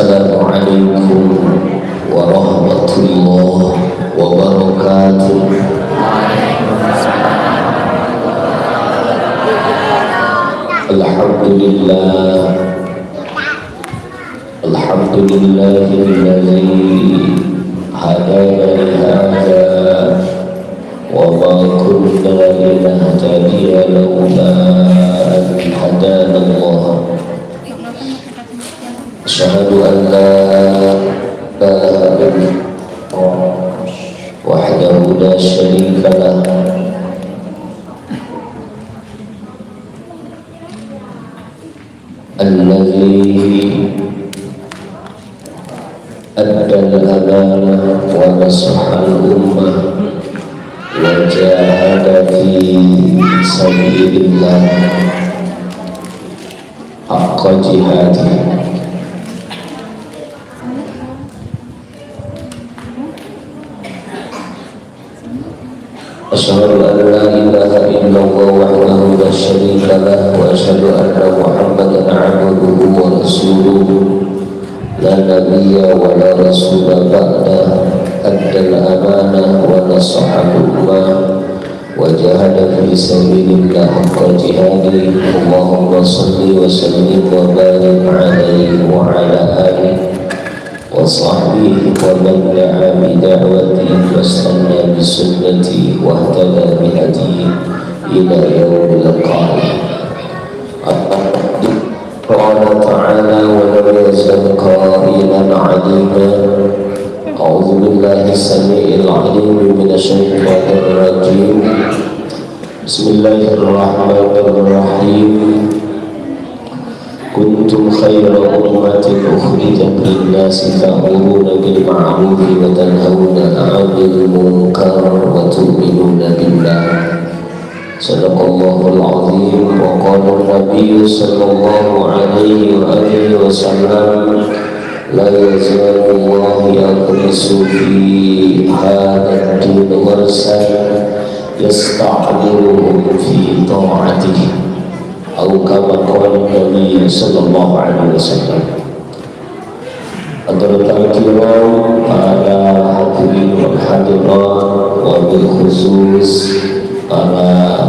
Assalamualaikum warahmatullahi wabarakatuh. Alhamdulillah, alhamdulillahilladzi hadana li hadza wa ma kunna linahtadiya laula an hadana Allah. Asyhadu an la ilaha illallah wahdahu la syarika lah alladzi adda al-amanah wa nasaha al-ummah wa jahada fi sabilillah haqqa jihadih. Asyhadu an la ilaha illallah wahdahu la syarika lah wa asyhadu anna Muhammadan abduhu wa rasuluhu la nabiyya wa la rasula ba'da addal amanah wa nasaha al-ummah wa jahada fi sabilillah haqqa jihadih. Allahumma salli wa sallim wa barik alaihi wa ala alihi wa sahbihi wa man da'a bi da'watihi wastanna bi sunnatihi wa ihtada bi hadihi ila yaumil qiyamah. Qala ta'ala wa lam yazal qailan 'alima. A'udzu billahi as-sami'il 'alim minasy syaithanir rajim. Bismillahirrahmanirrahim. Kuntum khayra ummatin ukhrijat lin-nasi ta'muruna bil ma'rufi wa tanhauna 'anil munkar wa tu'minuna billah. Sadaqallahul azim. Wa qala an-nabiy sallallahu alaihi wa alihi wasallam la yazalu Allah yaqrisu fi hadha ad-din gharsan yasta'miluhum fi ta'atihi atau kama qala Nabi sallallahu alaihi wasallam. Hadratul kiram, para hadirin wal hadirat, wa bil khusus para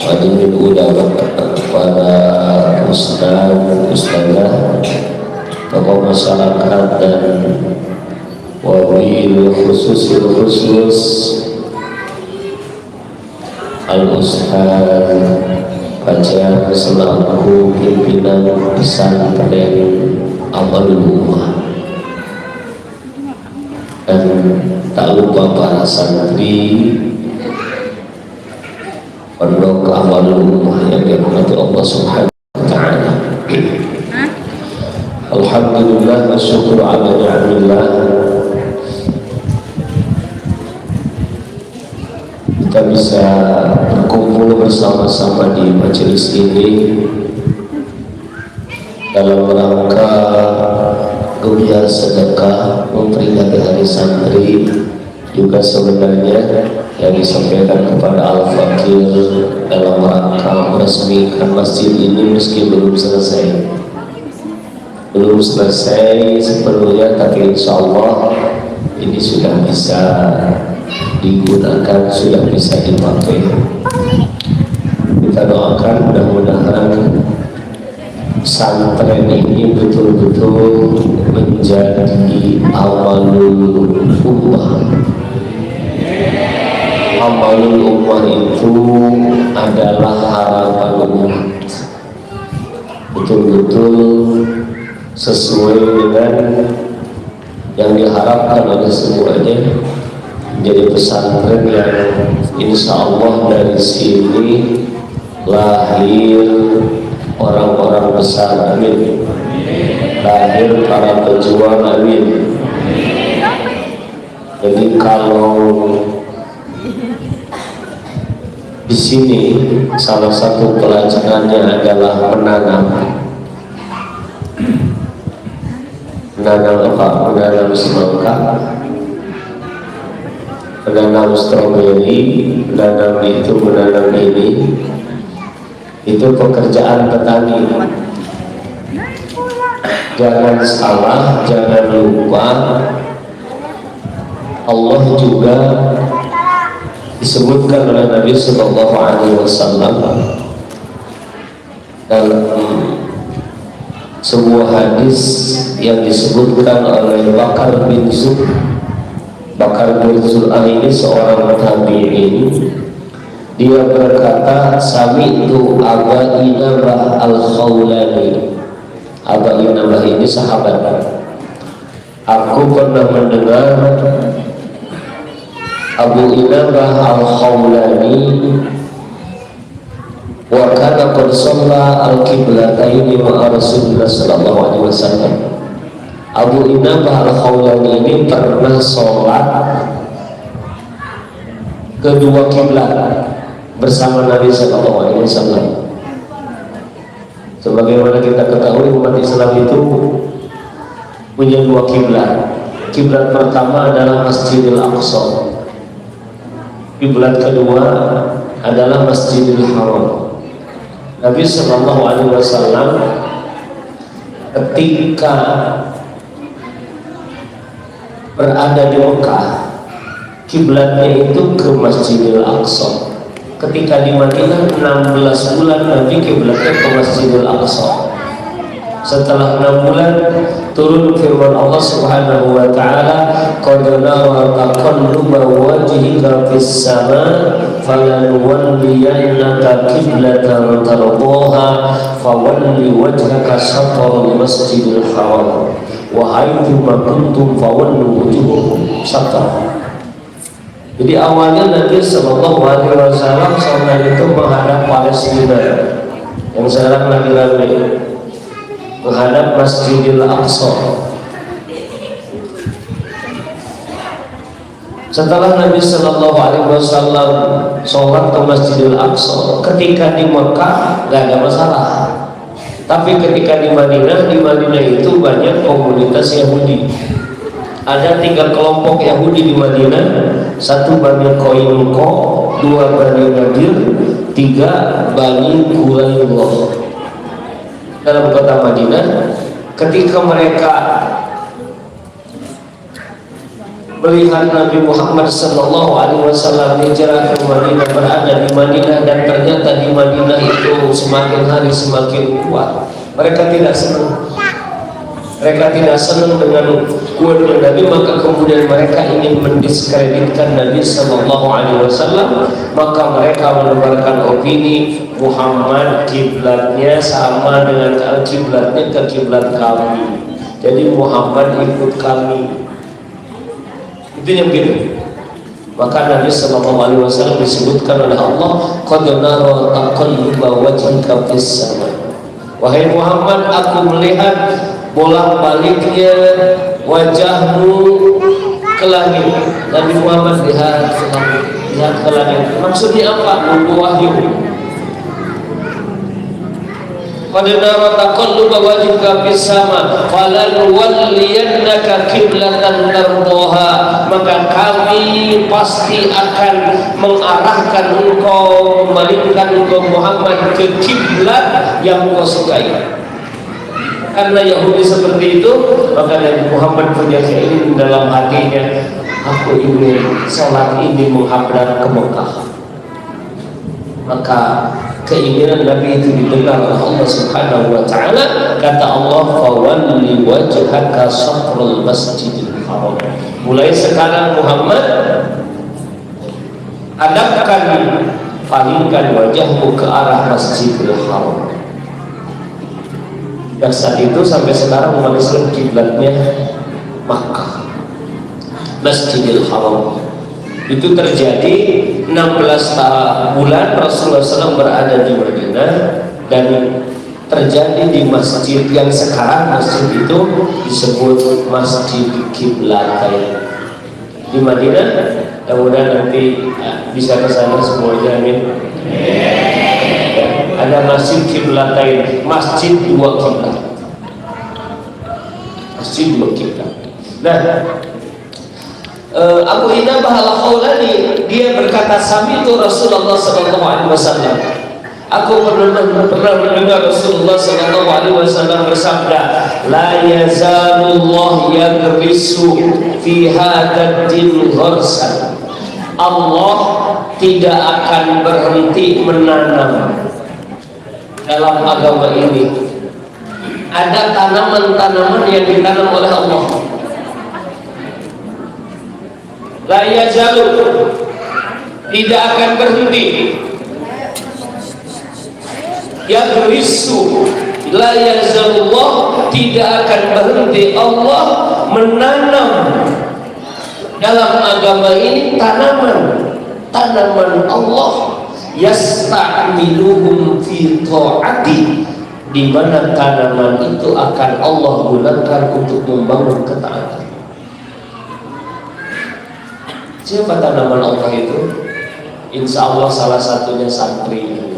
hadirin ulama, para ustaz, ustazah, tokoh masyarakat dan wabil khusus al-ustaz Baca selaku pimpinan pesantren Amalul Ummah, dan tak lupa para santri pondok Amalul Ummah yang dirahmati Allah Subhanahu wa ta'ala. Alhamdulillah wa syukur ala ni'amillah, kita bisa berkumpul bersama-sama di majelis ini dalam rangka guyar sedekah memperingati hari santri, juga sebenarnya yang disampaikan kepada Al-Fakir dalam rangka meresmikan masjid ini meski belum selesai sepenuhnya, tapi insya Allah ini sudah bisa digunakan, sudah bisa dipakai. Kita doakan mudah-mudahan pesantren ini betul-betul menjadi amalul ummah. Amalul ummah itu adalah harapan umat, betul-betul sesuai dengan yang diharapkan oleh semuanya. Jadi pesantren yang insya Allah dari sini lahir orang-orang besar, amin. Lahir para pejuang, amin. Jadi kalau di sini salah satu pelajarannya adalah menanam apa? Menanam semangka, menanam stroberi, menanam itu, menanam ini. Itu pekerjaan petani. jangan salah, jangan lupa, Allah juga disebutkan oleh Nabi Sallallahu Alaihi Wasallam dalam sebuah hadis yang disebutkan oleh Bakar bin Zul'an ini seorang tabi'in. Dia berkata, sami'tu Aba Inabah al-Khawlani. Aba Inabah ini sahabat. Aku pernah mendengar Abu Inabah al-Khawlani wa kana qad shalla al-qiblataini ma'a Rasulullah sallallahu alaihi wasallam. Abu Inabah al-Khawlani ini pernah sholat kedua kiblat bersama Nabi sallallahu alaihi wasallam. Sebagaimana kita ketahui, umat Islam itu punya dua kiblat. Kiblat pertama adalah Masjidil Aqsa. Kiblat kedua adalah Masjidil Haram. Nabi sallallahu alaihi wasallam ketika berada di Mekah, kiblatnya itu ke Masjidil Aqsa. Ketika di Madinah 16 bulan Nabi kiblatnya ke Masjidil Aqsa. Setelah 6 bulan turun firman Allah Subhanahu wa taala, qad nara taqalluba wajhika fis sama falanuwalliyannaka qiblatan tardaha fawalli wajhaka shatral masjidil haram wa haitsu ma kuntum fawallu wujuhakum shatral. Jadi awalnya Nabi Sallallahu Alaihi Wasallam sholat itu menghadap Palestina yang sekarang lagi ramai, menghadap Masjidil Aqsa. Setelah Nabi Sallallahu Alaihi Wasallam sholat ke Masjidil Aqsa, ketika di Mekah nggak ada masalah. Tapi ketika di Madinah itu banyak komunitas Yahudi. Ada 3 kelompok Yahudi di Madinah, 1 Bani Qainuqa, 2 Bani Nadir, 3 Bani Quraidah. Dalam kota Madinah, ketika mereka melihat Nabi Muhammad Sallallahu Alaihi Wasallam hijrah ke Madinah, berada di Madinah, dan ternyata di Madinah itu semakin hari semakin kuat, mereka tidak senang. Mereka tidak senang dengan kuatnya Nabi, maka kemudian mereka ingin mendiskreditkan Nabi Sallallahu Alaihi Wasallam. Maka mereka menebarkan opini Muhammad kiblatnya sama dengan kiblatnya ke kiblat kami. Jadi Muhammad ikut kami. Itu yang gitu. Maka Nabi Sallallahu Alaihi Wasallam disebutkan oleh Allah, qad nara taqalluba wajhika fis sama. Wahai Muhammad, aku melihat bolak-baliknya wajahmu ke langit. Nabi Muhammad lihat ke langit. Maksudnya apa? Nunggu wahyu. Qad nara taqalluba wajhika fis sama falanuwalliyannaka qiblatan tardaha. Maka kami pasti akan mengarahkan engkau, memalingkan engkau Muhammad ke kiblat yang engkau sukai. Karena Yahudi seperti itu, maka Nabi Muhammad punya keinginan dalam hatinya, aku ingin sholat ini menghadap ke Mekah. Maka keinginan Nabi itu didengar oleh Allah Subhanahu wa taala. Kata Allah, fawalli wajhaka shatral masjidil haram. Mulai sekarang Muhammad, hadapkan, palingkan wajahmu ke arah Masjidil Haram. Dan saat itu sampai sekarang umat Islam kiblatnya Makkah, Masjidil Haram. Itu terjadi 16 bulan Rasulullah SAW berada di Madinah, dan terjadi di masjid yang sekarang masjid itu disebut Masjid Qiblatain di Madinah. Kemudian nanti bisa ke sana semuanya, amin. Ada Masjid Qiblatain, masjid 2 kiblat. Masjid 2 kiblat. Nah, Abu Inabah al-Khawlani dia berkata, sami'tu Rasulullah sallallahu alaihi wasallam. Aku pernah mendengar Rasulullah sallallahu alaihi wasallam bersabda, la yazalullah yagrisu fi hadzal din gharsan. Allah tidak akan berhenti menanam dalam agama ini. Ada tanaman-tanaman yang ditanam oleh Allah. La yazalu, tidak akan berhenti. Yagrisu, la yazalullah, tidak akan berhenti Allah menanam dalam agama ini tanaman Allah, yasta'miluhum fi ta'ati, di mana tanaman itu akan Allah gunakan untuk membangun ketaatan. Siapa tanaman Allah itu? Insya Allah salah satunya santri.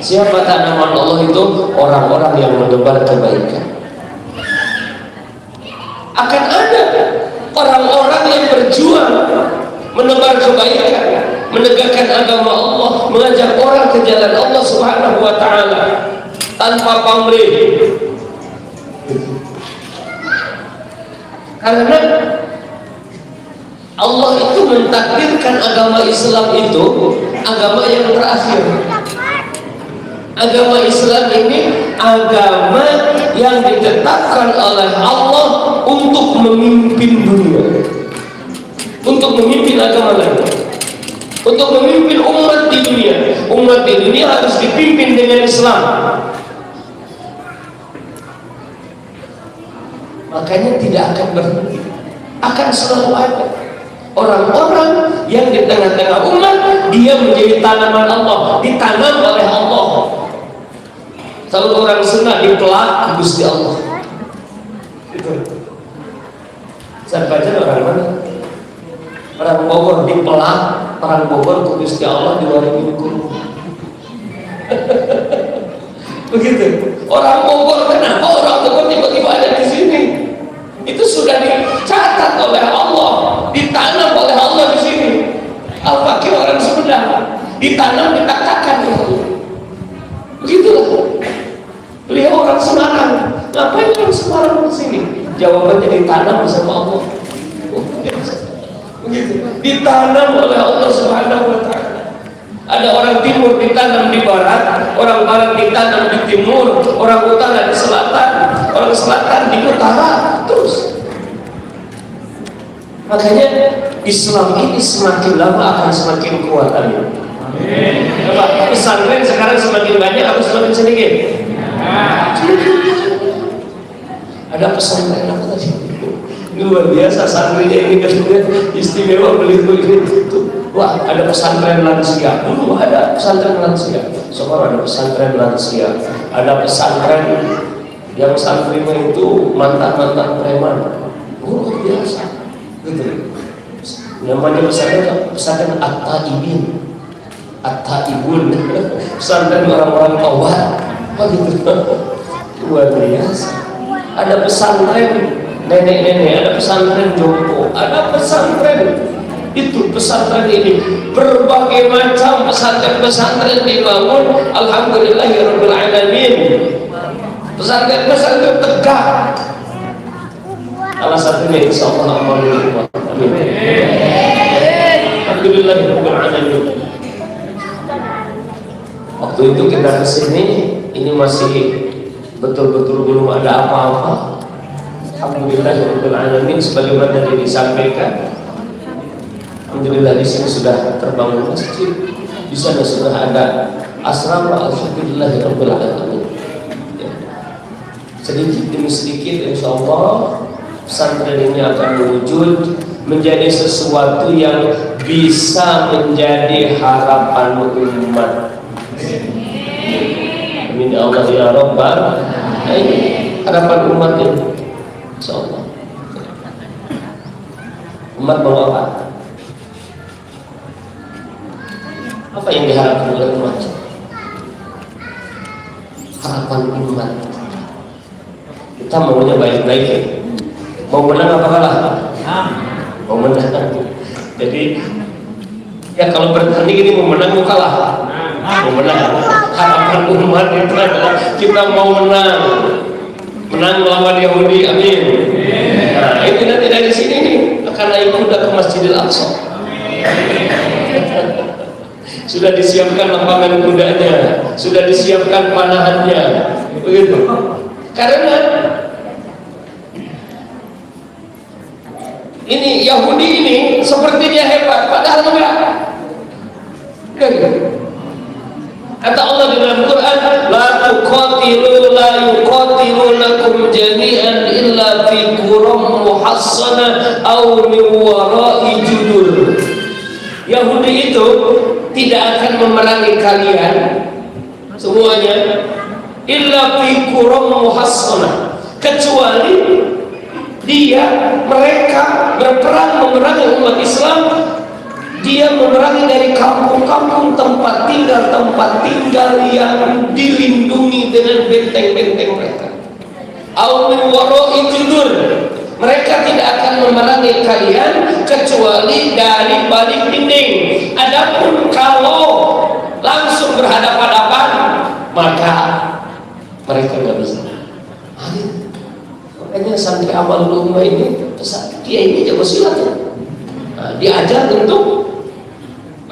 Siapa tanaman Allah itu? Orang-orang yang menebar kebaikan. Akan ada orang-orang yang berjuang menebar kebaikan, menegakkan agama Allah, mengajak orang ke jalan Allah Subhanahu wa taala tanpa pamrih. Karena Allah itu mentakdirkan agama Islam itu agama yang terakhir. Agama Islam ini agama yang ditetapkan oleh Allah untuk memimpin dunia, untuk memimpin agama lain, untuk memimpin umat di dunia. Umat di dunia harus dipimpin dengan Islam. Makanya tidak akan berhenti, akan selalu ada orang-orang yang di tengah-tengah umat dia menjadi tanaman Allah, ditanam oleh Allah. Kalau orang Sunda dipelak Gusti Allah. Itu. Saya baca orang mana? Orang Bogor dipelak, orang Bogor ke Gusti Allah di luar minggu. Begitu. Orang Bogor, kenapa orang Bogor tiba-tiba ada di sini? Itu sudah dicatat oleh Allah, ditanam oleh Allah di sini. Al-Fakir orang Sunda, ditanam, dikatakan. Begitulah. Beliau orang Semarang, ngapain orang Semarang di sini? Jawabannya ditanam sama Allah. Begitu. Ditanam oleh Allah Subhanahu wa taala. Ada orang timur ditanam di barat, orang barat ditanam di timur, orang utara di selatan, orang selatan di utara, terus. Makanya Islam ini semakin lama akan semakin kuat. Amin. Pesantren sekarang semakin banyak atau semakin sedikit? Ada pesantren apa tadi? Luar biasa santrinya ini kan istimewa beli-beli itu. Wah, ada pesantren lansia. Dulu ada pesantren lansia. Sekarang ada pesantren lansia. Ada pesantren yang santrinya itu mantan-mantan preman. Luar biasa. Gitu. Namanya pesantren At-Taibin. At-Taibun. Pesantren orang-orang taubat. Oh gitu. Luar biasa. Ada pesantren nenek-nenek, ada pesantren jompo, ada pesantren itu. Pesantren ini berbagai macam pesantren dibangun. Alhamdulillahirabbil alamin. Pesantren tegak. Salah satunya insyaallah amin. Alhamdulillahirabbil alamin. Waktu itu kita kesini, ini masih betul-betul belum ada apa-apa. Alhamdulillahirabbil alamin, sebagaimana tadi disampaikan. Alhamdulillah di sini sudah terbangun masjid, di sana sudah ada asrama. Alhamdulillahirabbil alamin. Ya. Sedikit demi sedikit, insya Allah pesantren ini akan mewujud menjadi sesuatu yang bisa menjadi harapan umat. Amin ya Allah ya Rabbal. Nah, ini harapan umat ini. Insyaallah. Umat mau apa? Apa yang diharapkan oleh umat? Harapan umat. Kita maunya baik-baik ya. Mau menang apa kalah? Mau menang. Jadi Ya kalau bertanding ini mau menang mau kalah? Mau menang. Harapan umat itu adalah kita mau menang melawan Yahudi, amin. Nah itu nanti dari sini nih akan naik kuda ke Masjidil Aqsa. Sudah disiapkan lapangan kudanya, sudah disiapkan panahannya, begitu. Karena ini Yahudi ini sepertinya hebat, padahal enggak. Kata Allah di dalam Quran, la yuqatilunakum jami'an illa fi quram muhassana aw min wara'i judur. Yahudi itu tidak akan memerangi kalian semuanya illa fi quram muhassana, kecuali mereka berperang memerangi umat Islam. Dia memerangi dari kampung-kampung tempat tinggal yang dilindungi dengan benteng-benteng mereka. Au min wara'i judur, mereka tidak akan memerangi kalian kecuali dari balik dinding. Adapun kalau langsung berhadapan-hadapan, maka mereka nggak bisa. Makanya santri amal rumah ini dia ini jago silat ya. Nah, diajar untuk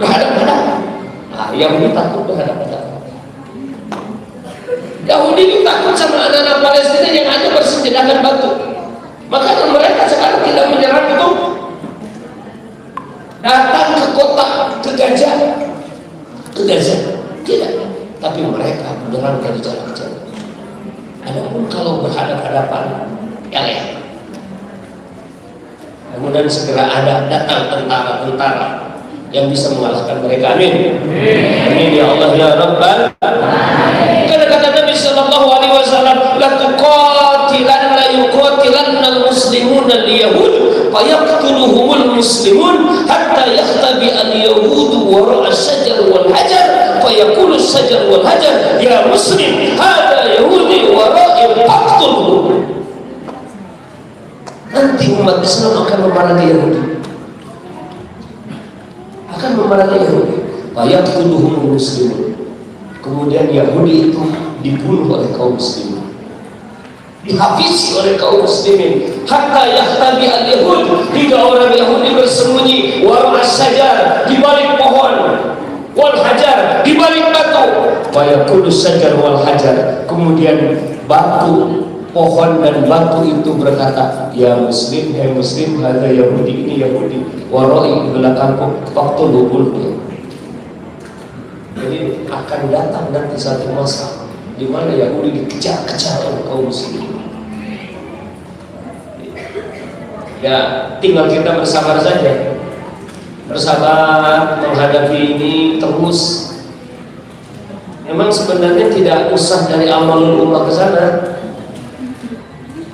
berhadapan-hadapan. Nah, Yahudi takut berhadapan-hadapan. Yahudi itu takut sama anak-anak Palestina yang hanya bersenjatakan batu. Maka mereka sekarang tidak menyerang itu, datang ke kota, ke Gaza, tidak. Tapi mereka menyerang dari jalan-jalan. Adapun kalau berhadapan-hadapan, ya. Kemudian segera datang tentara-tentara yang bisa mengalahkan mereka. Amin. Amin ya Allah ya Rabbal. Karena kata Nabi sallallahu alaihi wasallam, la yuqatilanna al-muslimuna al-yahud fa yaqtuluhumul muslimun hatta yahtabi al-yahud wara'a asy-syajar wal hajar fa yaqulu asy-syajar wal hajar ya muslim hadha yahudi wara'i faqtulhu. Nanti umat Islam akan memerangi Yahudi, fayaqtuluhumul muslimun. Kemudian Yahudi itu dibunuh oleh kaum muslimin, dihabisi oleh kaum muslimin. Hatta yahtabi al-yahud, hingga orang Yahudi bersembunyi wara asy-syajar, di balik pohon, wal hajar, di balik batu. Fayaqulu asy-syajar wal hajar, kemudian batu, pohon dan batu itu berkata, ya muslim, hai muslim, hadza Yahudi, ini Yahudi, warai belakangku, faqtulhu. Jadi akan datang nanti satu masa di mana Yahudi dikejar-kejar oleh kaum muslim. Ya, tinggal kita bersabar saja, bersabar menghadapi ini terus. Memang sebenarnya tidak usah dari amal ummah ke sana.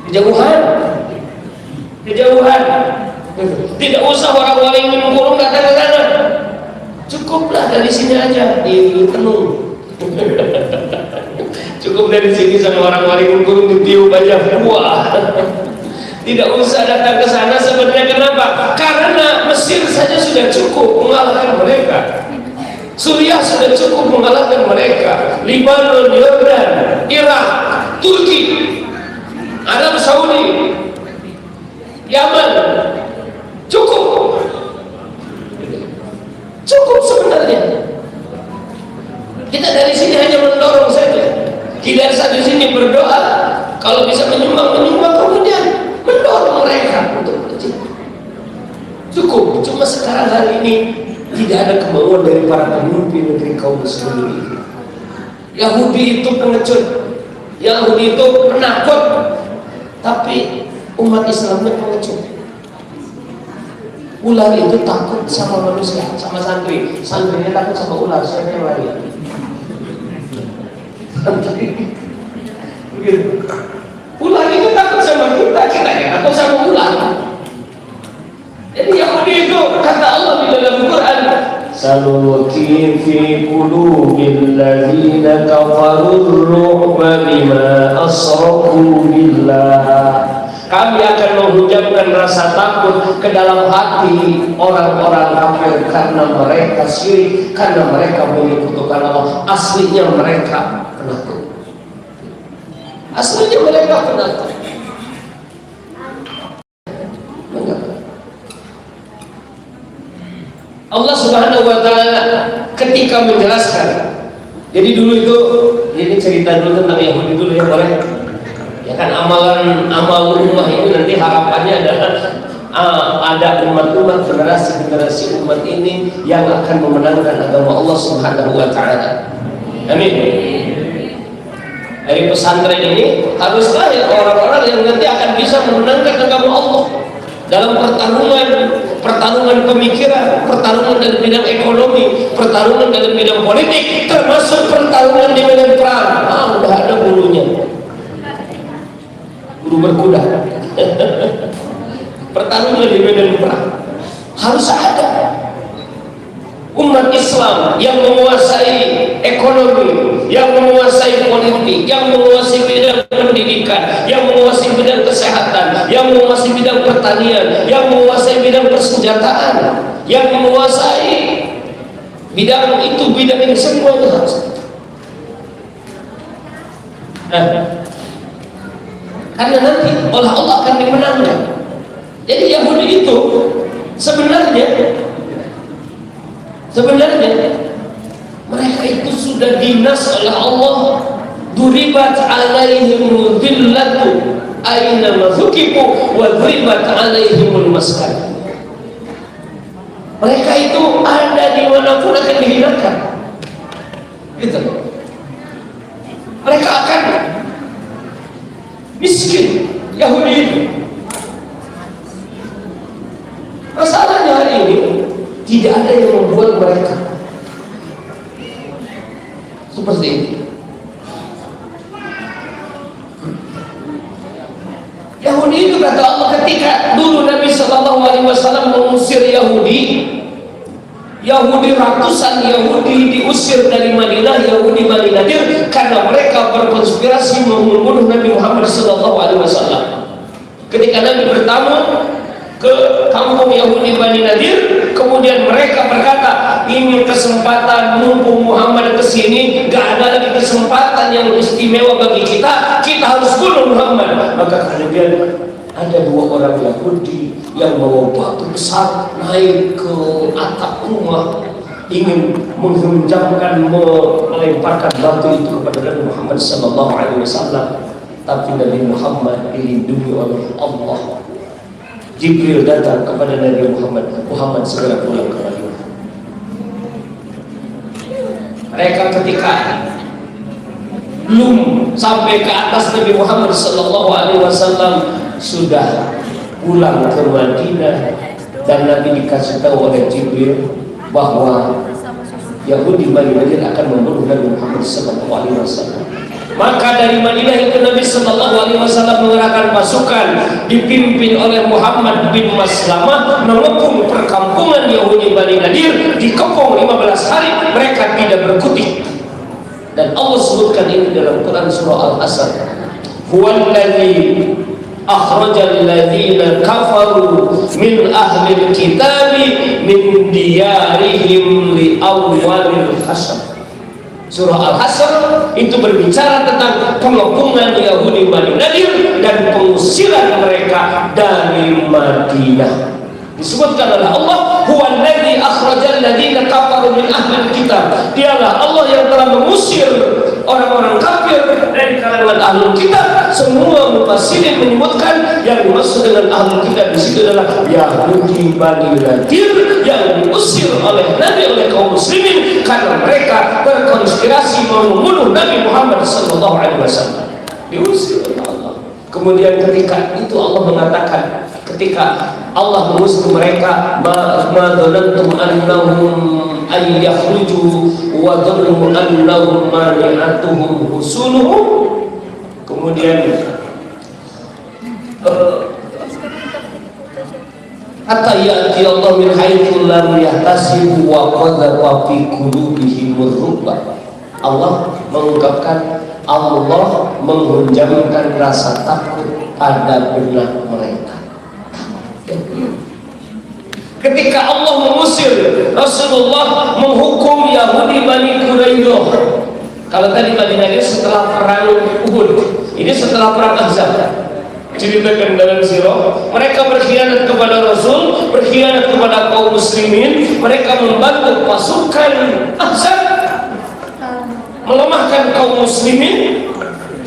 Kejauhan. Tidak usah orang-orang yang mengurung datang ke sana. Cukuplah dari sini aja di Tenung. Cukup dari sini sama orang-orang yang mengurung ditiup aja buah. Tidak usah datang ke sana. Sebenarnya kenapa? Karena Mesir saja sudah cukup mengalahkan mereka. Suriah sudah cukup mengalahkan mereka. Lebanon, Yordan, Irak, Turki, Arab Saudi, Yaman, cukup sebenarnya. Kita dari sini hanya mendorong saja. Tidak satu sini berdoa, kalau bisa menyumbang, kemudian mendorong mereka untuk berjihad. Cukup. Cuma sekarang hari ini tidak ada kemauan dari para pemimpin negeri kaum muslimin. Yahudi itu pengecut, Yahudi itu penakut. Tapi umat Islamnya pengecut. Ular itu takut sama manusia, sama santri. Santrinya takut sama ular, siapa yang lari? Ular itu takut sama kita ya takut sama ular. Jadi Yahudi itu kata Allah di dalam Quran, sanulqi fi qulubil ladzina kafarur ru'ba bima asraku billah Kami akan menghujamkan rasa takut ke dalam hati orang-orang kafir karena mereka syirik, karena mereka menyekutukan Allah. Aslinya mereka penakut. Aslinya mereka penakut. Allah Subhanahu wa taala ketika menjelaskan. Jadi dulu itu, ini cerita dulu tentang Yahudi dulu ya, boleh? Ya kan, amal ummah ini nanti harapannya adalah ada umat-umat, generasi-generasi umat ini yang akan memenangkan agama Allah Subhanahu wa taala. Amin. Dari pesantren ini harus lahir orang-orang yang nanti akan bisa memenangkan agama Allah dalam pertarungan pemikiran, pertarungan dalam bidang ekonomi, pertarungan dalam bidang politik, termasuk pertarungan di medan perang. Udah ada bulunya, bulu berkuda. Pertarungan di medan perang harus ada. Umat Islam yang menguasai ekonomi, yang menguasai politik, yang menguasai bidang pendidikan, yang menguasai bidang kesehatan, yang menguasai bidang pertanian, yang menguasai bidang persenjataan, yang menguasai bidang itu, bidang ini, semuanya harus. Karena nanti oleh Allah akan dimenangkan. Jadi Yahudi itu sebenarnya mereka itu sudah dinas oleh Allah. Duribat alaihim dhillatu aina mazukibu wa duribat alaihimul maskan. Mereka itu ada di manapun akan dihinakan, gitu. Mereka akan miskin. Yahudi itu masalahnya hari ini tidak ada yang membuat mereka seperti ini. Yahudi itu kata Allah, ketika dulu Nabi Shallallahu Alaihi Wasallam mengusir Yahudi ratusan Yahudi diusir dari Madinah, Yahudi Bani Nadir, karena mereka berkonspirasi membunuh Nabi Muhammad Shallallahu Alaihi Wasallam. Ketika Nabi bertamu ke kampung Yahudi Bani Nadir, kemudian mereka berkata, ini kesempatan, mumpung Muhammad kesini, gak ada lagi kesempatan yang istimewa bagi kita harus bunuh Muhammad. Maka kemudian ada dua orang Yahudi yang bawa batu besar naik ke atap rumah, ingin menghenjamkan, melemparkan batu itu kepada Nabi Muhammad Sallallahu Alaihi Wasallam. Tapi Nabi Muhammad dilindungi oleh Allah. Jibril datang kepada Nabi Muhammad segera pulang ke Madinah. Mereka ketika belum sampai ke atas Nabi Muhammad Sallallahu Alaihi Wasallam sudah pulang ke Madinah, dan Nabi dikasih tahu oleh Jibril bahwa Yahudi Bani Nadir akan membunuh Nabi Muhammad Sallallahu Alaihi Wasallam. Maka dari Madinah itu Nabi Sallallahu Alaihi Wasallam mengerahkan pasukan dipimpin oleh Muhammad bin Maslamah mengepung perkampungan Yahudi Bani Nadir. Dikepung 15 hari, mereka tidak berkutik. Dan Allah sebutkan ini dalam Quran surah Al-Asr. Huwallazi akhrajal ladzina kafaru min ahlil kitabi min diyarihim li awwalil hasyr. Surah Al-Hasr itu berbicara tentang pengepungan Yahudi Bani Nadir dan pengusiran mereka dari Madinah. Disebutkan oleh Allah, huwallazi akhrajal ladzina kafaru min ahlil kitab. Dialah Allah yang telah mengusir orang-orang kafir dari kalangan ahlul kitab. Semua mufassirin menyebutkan yang dimaksud dengan ahlul kitab di situ adalah Yahudi Bani Nadir yang diusir oleh Nabi, oleh kaum muslimin, karena mereka berkonspirasi membunuh Nabi Muhammad Sallallahu Alaihi Wasallam. Diusir oleh Allah. Kemudian ketika itu Allah mengatakan, ketika Allah mengusir mereka, ma dhanantum annahum ay yakhruju wa dhannu annahum mani'atuhum husuluhum. Kemudian hatta ya'ti Allah min haitsu lam yahtasibu wa qadha fi qulubihim ar-ru'ba. Allah mengungkapkan, Allah menghunjamkan rasa takut pada benak mereka. Ketika Allah mengusir, Rasulullah menghukum Yahudi Bani Quraidah. Kalau tadi Madinah ini setelah perang Uhud, ini setelah perang Ahzab. Ceritakan dalam sirah, mereka berkhianat kepada Rasul, berkhianat kepada kaum muslimin, mereka membantu pasukan Ahzab melemahkan kaum muslimin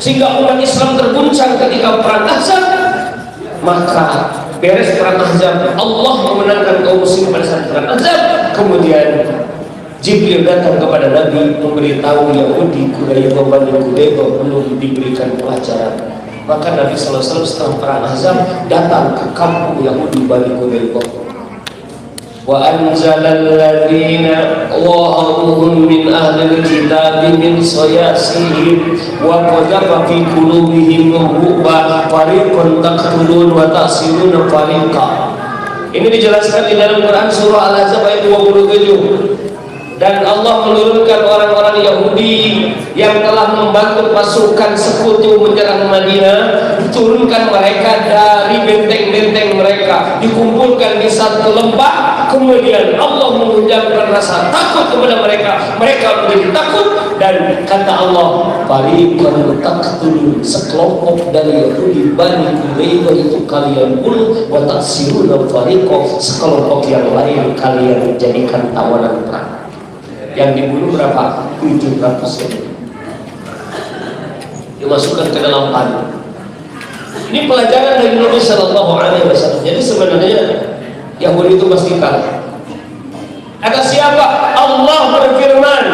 sehingga umat Islam terguncang ketika perang Ahzab. Maka beres perang Ahzab, Allah memenangkan kaum muslimin pada saat perang Ahzab. Kemudian Jibril datang kepada Nabi memberitahu Yahudi Quraidah Bani Quraidah belum diberikan pelajaran. Maka Nabi SAW setelah perang Ahzab datang ke kampung Yahudi Bani Quraidah. Wa anzalal ladzina waharuhum min ahlil kitab min sayasihim wa qadhafa fi qulubihim ru'ba fariqan taqtulun wa ta'siruna fariqa. Ini dijelaskan di dalam Quran surah Al-Ahzab ayat 27. Dan Allah menurunkan orang-orang Yahudi yang telah membantu pasukan sekutu menyerang Madinah, diturunkan mereka dari benteng-benteng mereka, dikumpulkan di satu lembah. Kemudian Allah menghujamkan rasa takut kepada mereka, mereka menjadi takut. Dan kata Allah, fariqan taqtulun, sekelompok dari Yahudi Bani Quraidah itu kalian bunuh, wa ta'siruna fariqa, sekelompok yang lain kalian jadikan tawanan perang. Yang dibunuh berapa? 700 orang. Dimasukkan ke dalam panah. Ini pelajaran dari Nabi Sallallahu Alaihi Wasallam. Jadi sebenarnya Yahudi itu pasti kalah. Kata siapa? Allah berfirman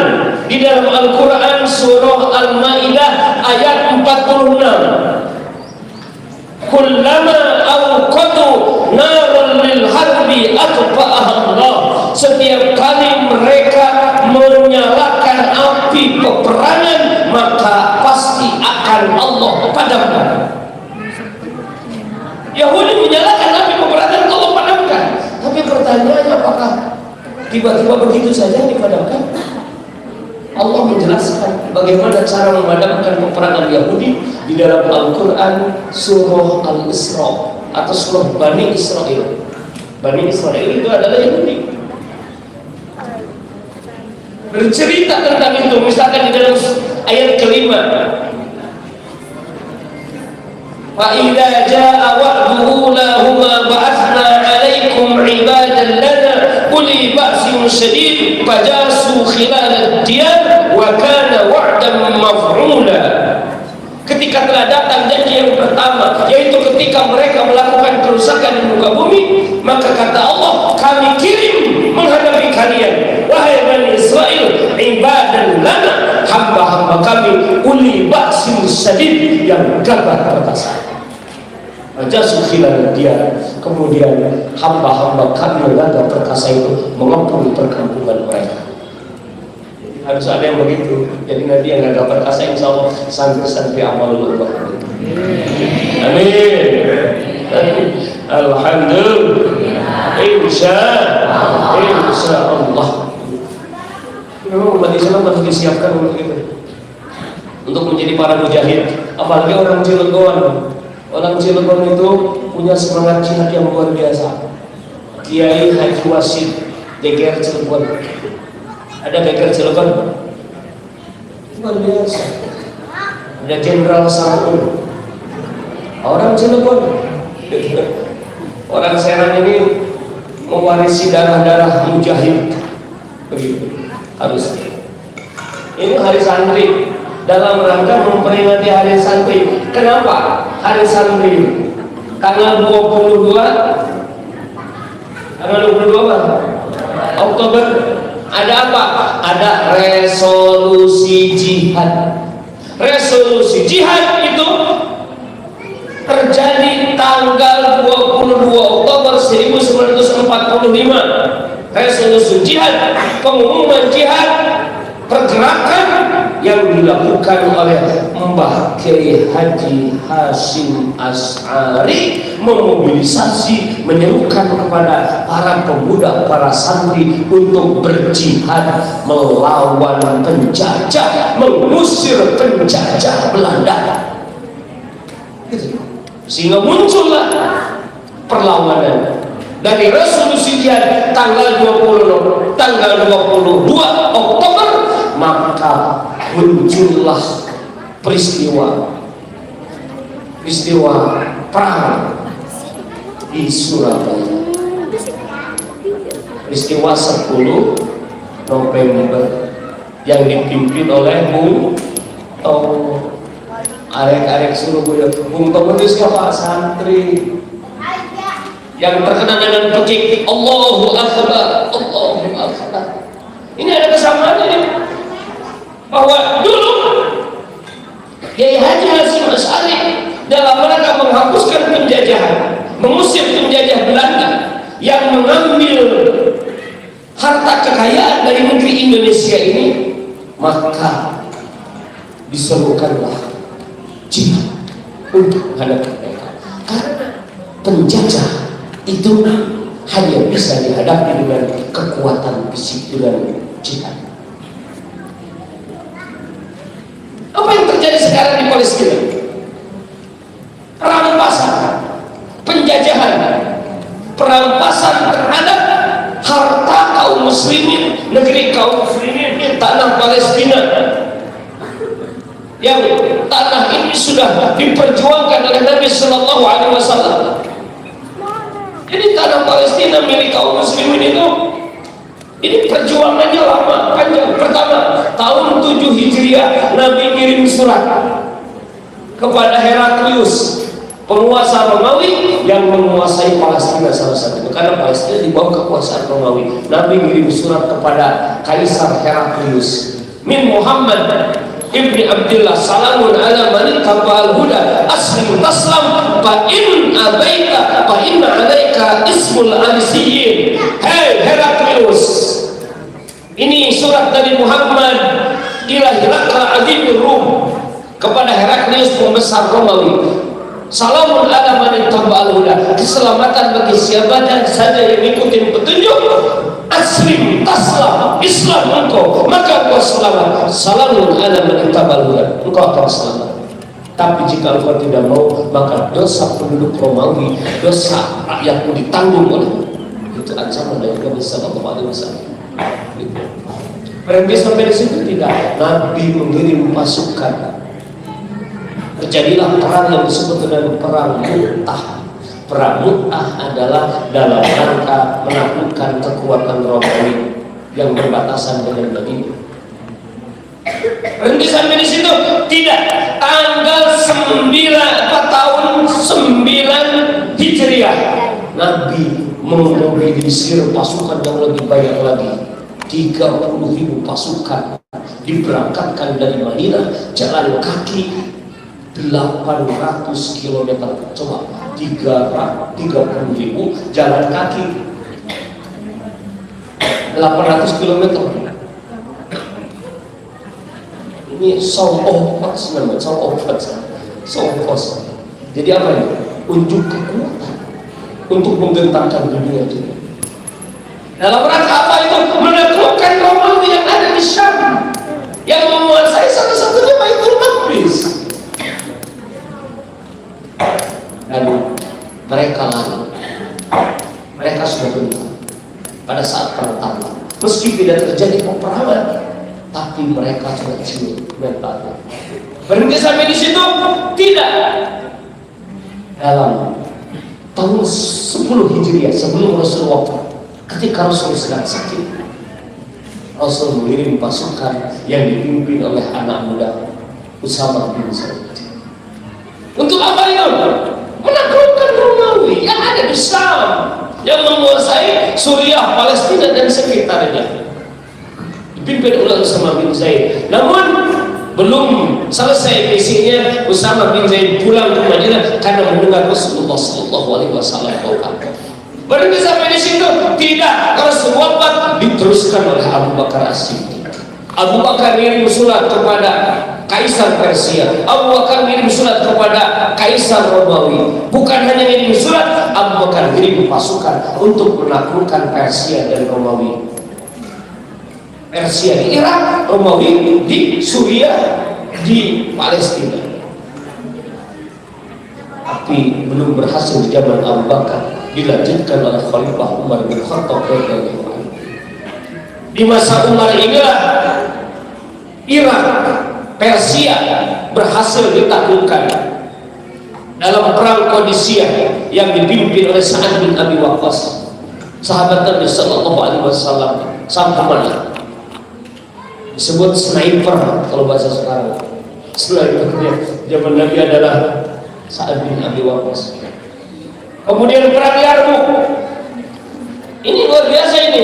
di dalam Al-Quran surah Al-Ma'idah ayat 46. Kullama awqadu naran lil harbi atfa'aha Allah. Setiap kali mereka menyalakan api peperangan, maka pasti akan Allah padamkan. Yahudi menyalakan api peperangan, Allah padamkan. Tapi pertanyaannya, apakah tiba-tiba begitu saja dipadamkan? Allah menjelaskan bagaimana cara memadamkan peperangan Yahudi di dalam Al-Quran surah Al-Isra atau surah Bani Israel. Bani Israel itu adalah Yahudi. Bercerita tentang itu, misalkan di dalam ayat kelima, wa idza jaa wa'du ulahuma ba'athna 'alaikum 'ibadan lana uli ba'sin syadid fajasu khilal ad-diyar wa kana wa'dan maf'ula. Ketika telah datang janji yang pertama, yaitu ketika mereka melakukan kerusakan di muka bumi, maka kata Allah, kami kirim menghadapi kalian, wahai Bani Israel, ibadan lana, hamba-hamba kami, uli ba'sin syadid, yang gagah perkasa. Fajasu khilal ad-diyar. Kemudian hamba-hamba kami yang gagah perkasa itu mengepung perkampungan mereka. Harus ada yang begitu. Jadi nanti yang gagah perkasa insya Allah santri-santri amal Allah. Amin. Alhamdulillah. Insya Allah. Memang umat Islam harus disiapkan untuk itu, untuk menjadi para mujahid. Apalagi orang Cilegon. Orang Cilegon itu punya semangat jihad yang luar biasa. Kiai Haji Wasid DKR Cilegon. Ada Beker Cilegon, luar biasa. Ada Jenderal Saung, orang Cilegon. Orang Serang ini mewarisi darah-darah mujahid. Begitu harus. Ini hari santri dalam rangka memperingati hari santri. Kenapa hari santri? Tanggal 22 Oktober. Ada apa? Ada resolusi jihad. Resolusi jihad itu terjadi tanggal 22 Oktober 1945. Resolusi jihad, pengumuman jihad, pergerakan yang dilakukan oleh Mbah Kiai Haji Hasyim Asy'ari, memobilisasi, menyerukan kepada para pemuda, para santri untuk berjihad melawan penjajah, mengusir penjajah Belanda. Gitu. sehingga muncullah perlawanan dari resolusi jihad tanggal 22 Oktober. Maka muncullah peristiwa perang di Surabaya, peristiwa 10 November yang dipimpin oleh Bung Tomo. Arek-arek Surabaya, Bung Tomo itu siapa? Santri yang terkenal dengan pekik Allahu Akbar, Allahu Akbar. Ini ada kesamaannya bahwa dulu Kiai Haji Hasyim Asy'ari dalam rangka menghapuskan penjajahan, mengusir penjajah Belanda yang mengambil harta kekayaan dari negeri Indonesia ini, maka diserukanlah jihad untuk menghadapi mereka. Karena penjajah itu hanya bisa dihadapi dengan kekuatan fisik, dengan jihad. Apa yang terjadi sekarang di Palestina? Perampasan, penjajahan, perampasan terhadap harta kaum muslimin, negeri kaum muslimin, tanah Palestina, yang tanah ini sudah diperjuangkan oleh Nabi Sallallahu Alaihi Wasallam. Jadi tanah Palestina milik kaum muslimin itu, ini perjuangannya lama, panjang. Pertama, tahun 7 Hijriah Nabi kirim surat kepada Heraklius, penguasa Romawi yang menguasai Palestina salah satunya, karena Palestina di bawah kekuasaan Romawi. Nabi kirim surat kepada Kaisar Heraklius, min Muhammad ibni Abdullah, salamun ala man tabal huda aslim taslam fa in abaita fa inna alaika ismul alisiyin. Hei Heraklius, ini surat dari Muhammad ila Herakl azimir Rum, kepada Heraklius pembesar Romawi. Salamun ala man tabal huda, keselamatan bagi siapa dan saja yang ikutin petunjuk. Aslim taslam, Islam engkau, maka engkau selamat. Salamun ala man tabal huda, engkau akan selamat. Tapi jika engkau tidak mau, maka dosa penduduk Romawi, dosa rakyatmu ditanggung oleh. Itu ancaman dari Nabi Sallallahu Alaihi Wasallam. Berhenti sampai di situ tidak. Nabi mengirim pasukan. Terjadilah perang yang disebut dengan perang Mu'tah. Perang Mu'tah adalah dalam rangka menaklukkan kekuatan Romawi yang berbatasan dengan Madinah. Berhenti sampai di situ tidak. Tanggal 9 tahun 9 Hijriah Nabi memobilisir pasukan yang lebih banyak lagi, 30.000 pasukan diberangkatkan dari Madinah jalan kaki 800 km. Coba 30.000 jalan kaki 800 km. Ini song of force namanya, song of force. Jadi apa ini? Unjuk kekuatan untuk menggentarkan dunia ini. Dalam rangka apa itu? Menaklukkan Romawi yang ada di Syam, yang menguasai satu-satunya Baitul Maqdis. Dan mereka lari, mereka sudah gentar pada saat perang. Meski tidak terjadi peperangan, tapi mereka sudah cium mentalnya. Berhenti sampai di situ tidak. Dalam tahun 10 Hijriah sebelum Rasul wafat, ketika Rasul sedang sakit, Rasul mengirim pasukan yang dipimpin oleh anak muda Usamah bin Zaid. Untuk apa itu? Menaklukkan Romawi yang ada di Syam, yang menguasai Suriah, Palestina dan sekitarnya, dipimpin oleh Usamah bin Zaid. Namun belum selesai misinya, Usamah bin Zaid pulang ke Madinah karena mendengar Rasulullah Sallallahu Alaihi Wasallam wafat. Berhenti sampai di situ tidak. Rasul wafat diteruskan oleh Abu Bakar As-Siddiq. Abu Bakar mengirim surat kepada Kaisar Persia, Abu Bakar mengirim surat kepada Kaisar Romawi. Bukan hanya mengirim surat, Abu Bakar mengirim pasukan untuk menaklukkan Persia dan Romawi. Persia di Irak, Romawi di Suriah, di Palestina. tapi belum berhasil di zaman Abu Bakar, dilanjutkan oleh Khalifah Umar bin Khattab radhiyallahu anhu. Di masa Umar inilah Irak, Persia berhasil ditaklukkan dalam perang Qadisiyah yang dipimpin oleh Sa'ad bin Abi Waqqas, sahabat Nabi sallallahu alaihi wasallam. Sampai mana? Disebut sniper kalau bahasa sekarang. Snipernya zaman Nabi adalah Sa'ad bin Abi Waqqas. Kemudian perang Yarmuk. Ini luar biasa ini.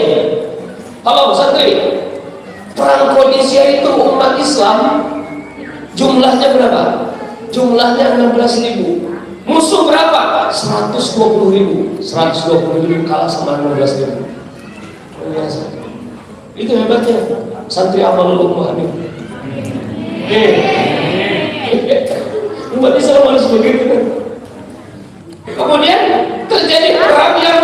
Kalau santri, perang Qadisiyah itu umat Islam jumlahnya berapa? Jumlahnya 16.000. Musuh berapa? 120.000. 120.000 kalah sama 16.000. Itu hebatnya santri amal Luqman ini. Umat Islam harus begitu kan. Kemudian terjadi perang yang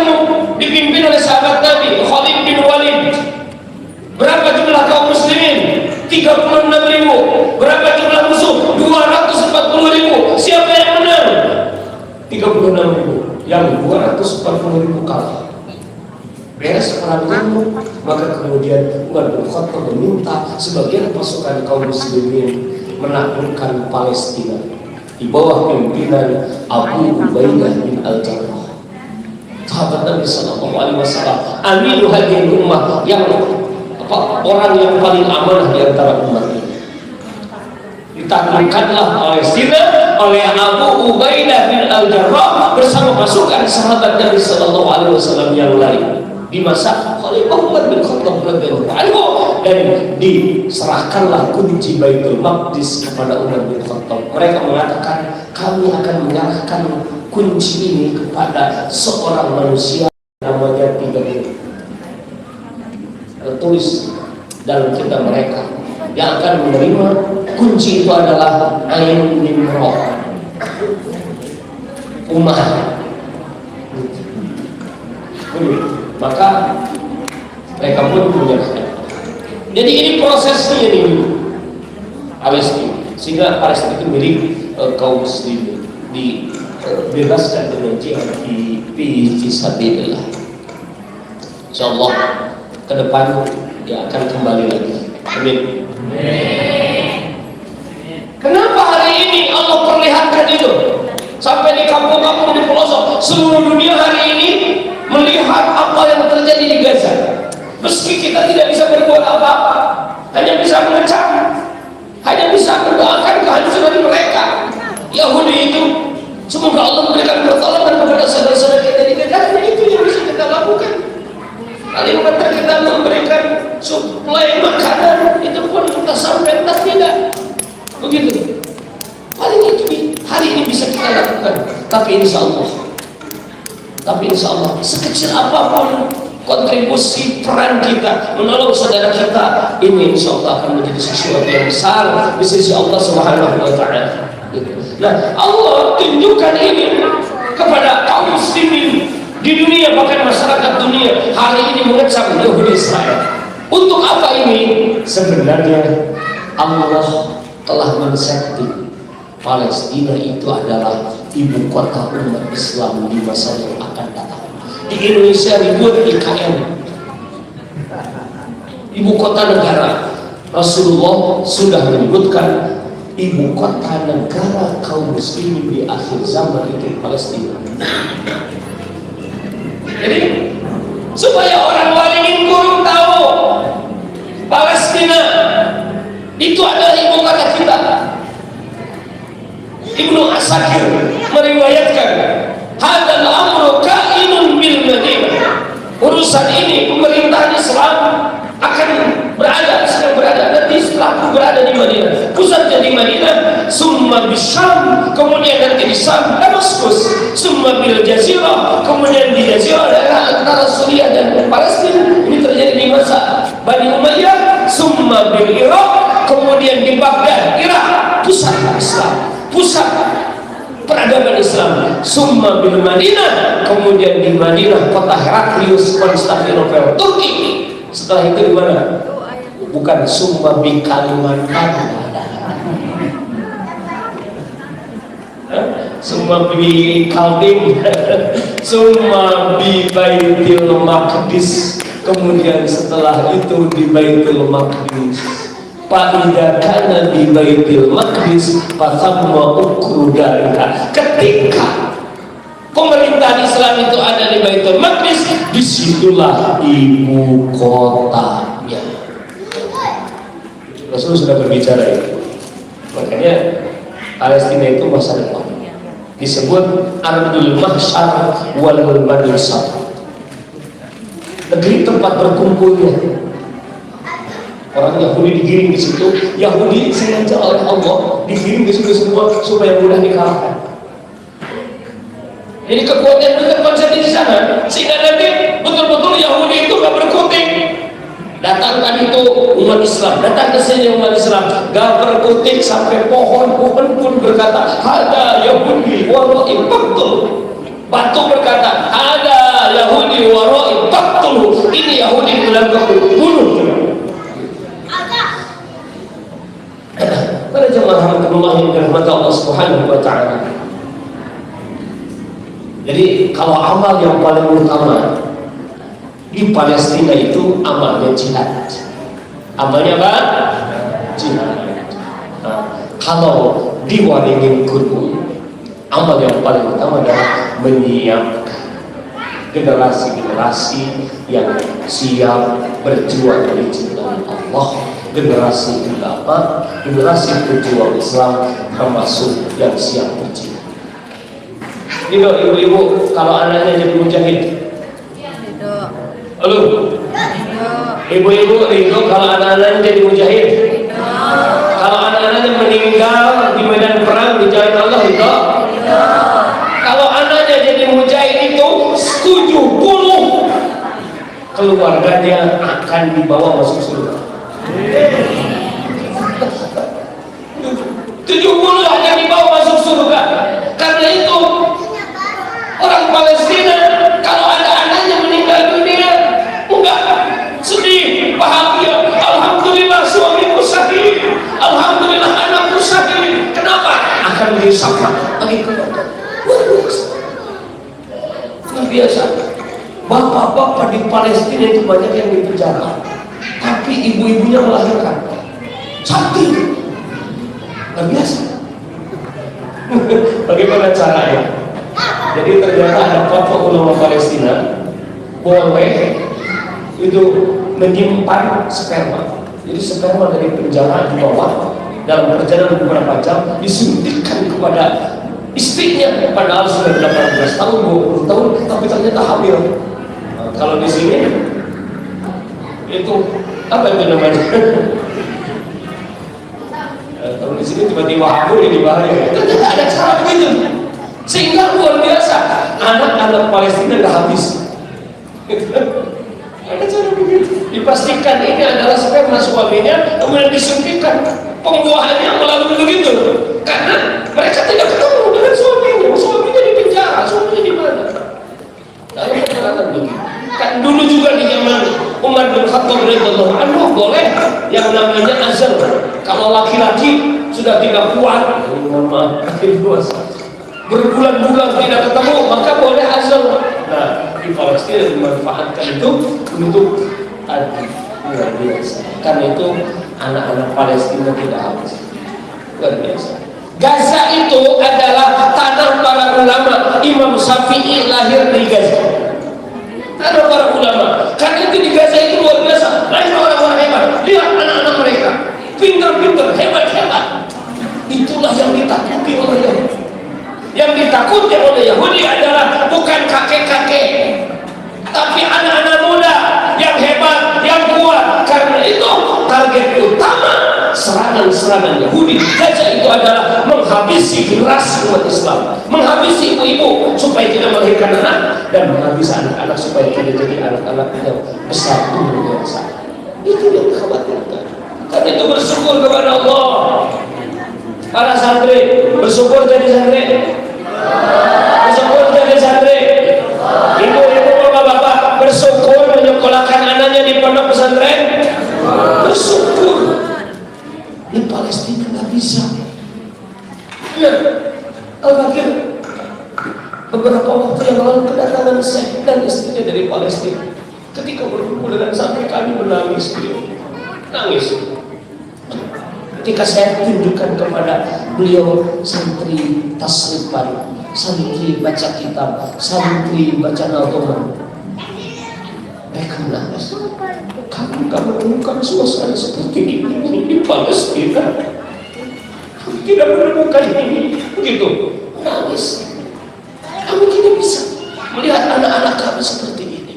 dipimpin oleh sahabat Nabi Khalid bin Walid. Berapa jumlah kaum muslimin? 36.000. Berapa jumlah musuh? 240.000. Siapa yang menang? 36.000. Yang 240.000 kalah. Beres perang Yarmuk, maka kemudian Umar bin Khattab meminta sebagian pasukan kaum muslimin menaklukkan Palestina di bawah pimpinan Abu Ubaidah bin Al-Jarrah, sahabat Nabi sallallahu alaihi wasallam, aminu hadhihi ummah, yang orang yang paling amanah di antara umat ini. Ditaklukkanlah Palestina oleh Abu Ubaidah bin Al-Jarrah bersama pasukan sahabat Nabi sallallahu alaihi wasallam yang lain di masa Khalifah Umar bin Khattab radhiyallahu anhu, dan diserahkanlah kunci Baitul Maqdis kepada Umar bin Khattab. Mereka mengatakan, kami akan menyerahkan kunci ini kepada seorang manusia namanya Tigabir. Tertulis dalam kitab mereka, yang akan menerima kunci itu adalah Ain Nimrod, Umar. Maka mereka pun menyerahkan. Jadi ini prosesnya ini Palestina, sehingga Palestina itu milik kaum muslimin, dibebaskan dengan jihad di fisabilillah. Insyaallah ke depan dia akan kembali lagi. Amin. Kenapa hari ini Allah perlihatkan itu sampai di kampung-kampung, di pelosok seluruh dunia hari ini melihat apa yang terjadi di Gaza? Meski kita tidak bisa berbuat apa-apa, hanya bisa mengecam, hanya bisa mendoakan kehancuran mereka. Yahudi itu, semoga Allah memberikan pertolongan kepada saudara-saudara kita di Gaza. Itu yang bisa kita lakukan. Paling benar kita memberikan suplai makanan, itu pun kita sampai entah tidak. Begitu. Paling itu hari ini bisa kita lakukan. Tapi insya Allah sekecil apapun kontribusi peran kita menolong saudara kita, ini insya Allah akan menjadi sesuatu yang besar di sisi Allah Subhanahu wa Ta'ala. Nah, Allah tunjukkan ini kepada kaum muslimin di dunia, bahkan masyarakat dunia hari ini mengecam Yahudi Israel. Untuk apa ini? Sebenarnya Allah telah mensetting Palestina itu adalah ibu kota umat Islam di masa yang akan datang. Di Indonesia dibuat IKN, ibu kota negara. Rasulullah sudah menyebutkan ibu kota negara kaum muslimin di akhir zaman itu Palestina. Jadi supaya orang Walidin Guru tahu Palestina itu adalah ibu kota kita. Ibnu Asakir meriwayatkan, hadal amru kainun bil Madinah. Urusan ini pemerintahan Islam akan sedang berada nanti setelah berada di Madinah. Pusatnya di Madinah, summa bisyam, kemudian nanti di Syam, Damaskus, summa bil Jazirah, kemudian di Jazirah daerah antara Suriah dan Palestina. Ini terjadi di masa Bani Umayyah, summa bil Irak, kemudian di Baghdad, Irak, pusat Islam, pusat peradaban Islam. Summa bil Madinah, kemudian di Madinah kota Heraklius, Konstantinopel, Turki. Setelah itu di mana? Bukan summa bi Kalimantan. Summa bi kalbin summa bi baitil maqdis. Kemudian setelah itu di Baitul Maqdis, Fa'idha kana di Baitul Maqdis fasamma ukru dariha. Ketika pemerintahan Islam itu ada di Baitul Maqdis, disitulah ibu kotanya. Rasul sudah berbicara itu. Makanya Palestina itu masa depan disebut Ardul Mahsyar wal Madrasah, negeri tempat berkumpulnya orang Yahudi. Digiring di situ, Yahudi sengaja oleh Allah digiring di situ semua supaya mudah dikalahkan. Jadi kekuatan itu konsep di sana, sehingga nanti betul-betul Yahudi itu gak berkutik. Datang tadi itu umat Islam, datang ke sini umat Islam, gak berkutik sampai pohon-pohon pun berkata, ada Yahudi waroi betul. Batu berkata, ada Yahudi waroi betul. Ini Yahudi bilang bunuh. Pada jemaah rahmatullah yang dirahmati Allah Subhanahu wa taala. Jadi kalau amal yang paling utama di Palestina itu amalnya jihad. Amalnya apa? Jihad. Nah, kalau di Waringin Kudus, amal yang paling utama adalah menyiapkan generasi-generasi yang siap berjuang di jalan Allah, generasi ulama, generasi pejuang Islam, termasuk yang siap berjihad. Ibu-ibu, kalau anaknya jadi mujahid, halo, ibu-ibu, kalau anak-anaknya jadi mujahid, kalau anak-anaknya meninggal di medan perang di jalan Allah, itu kalau anaknya jadi mujahid itu 70 keluarganya akan dibawa masuk surga. 70 akan dibawa masuk surga. Karena itu orang Palestina kalau ada anaknya meninggal dunia, enggak sedih, bahagia. Alhamdulillah suamiku syahid, alhamdulillah anakku syahid. Kenapa? Akan disapa bagi keluarga. Luar biasa. Bapak-bapak di Palestina itu banyak yang dipenjara, tapi ibu-ibunya melahirkan. Cantik, luar biasa. Bagaimana caranya? Jadi ternyata ada fatwa ulama Palestina boleh itu menyimpan sperma. Jadi sperma dari penjara di bawah dalam perjalanan beberapa jam disuntikkan kepada istrinya, padahal sudah 18 tahun, 20 tahun, tapi ternyata hamil. Nah, kalau di sini itu apa itu namanya? Kalau di sini tiba-tiba hamil ini bahaya. Ternyata ada cara begitu, sehingga luar biasa anak-anak Palestina nggak habis. Ada cara begitu. Dipastikan ini adalah sperma suaminya, kemudian disuntikkan pembuahannya melalui begitu, karena mereka tidak ketemu dengan suaminya. Suaminya di penjara, suaminya di mana? Lalu mengatakan begitu. Kan dulu juga di zaman Umar bin Khattab radhiyallahu anhu boleh yang namanya azal. Kalau laki-laki sudah tidak kuat, berbulan-bulan tidak ketemu, maka boleh azal. Nah, di Palestina dimanfaatkan itu untuk luar biasa. Karena itu anak-anak Palestina tidak habis. Luar biasa. Gaza itu adalah tanah para ulama. Imam Syafi'i lahir di Gaza. Tanah para ulama. Karena itu di Gaza itu luar biasa. Lahir orang-orang hebat. Lihat anak-anak mereka, pintar-pintar, hebat-hebat. Itulah yang ditakuti oleh Yahudi. Yang ditakuti oleh Yahudi adalah bukan kakek-kakek, tapi anak-anak muda yang hebat, yang kuat. Karena itu target utama serangan-serangan Yahudi Gaza itu adalah menghabisi generasi umat Islam, menghabisi ibu-ibu supaya tidak melahirkan anak, dan menghabisi anak-anak supaya tidak jadi anak-anak yang besar umur dewasa. Itu yang dikhawatirkan. Karena itu bersyukur kepada Allah. Para santri bersyukur jadi santri, bersyukur jadi santri. Ibu-ibu, bapak-bapak bersyukur menyekolahkan anaknya di pondok pesantren. Bersyukur. Di Palestina nggak bisa. Ya, Al-Fakir Beberapa waktu yang lalu kedatangan Syekh dan istrinya dari Palestina. Ketika berkumpul dengan santri kami menangis, nangis. Ketika saya tunjukkan kepada beliau santri tasrifan, santri baca kitab, santri baca nazam, mereka menangis. Kamu gak menemukan suasana seperti ini di Palestina. Kamu tidak menemukan ini, begitu. Nangis. Kamu tidak bisa melihat anak-anak kami seperti ini.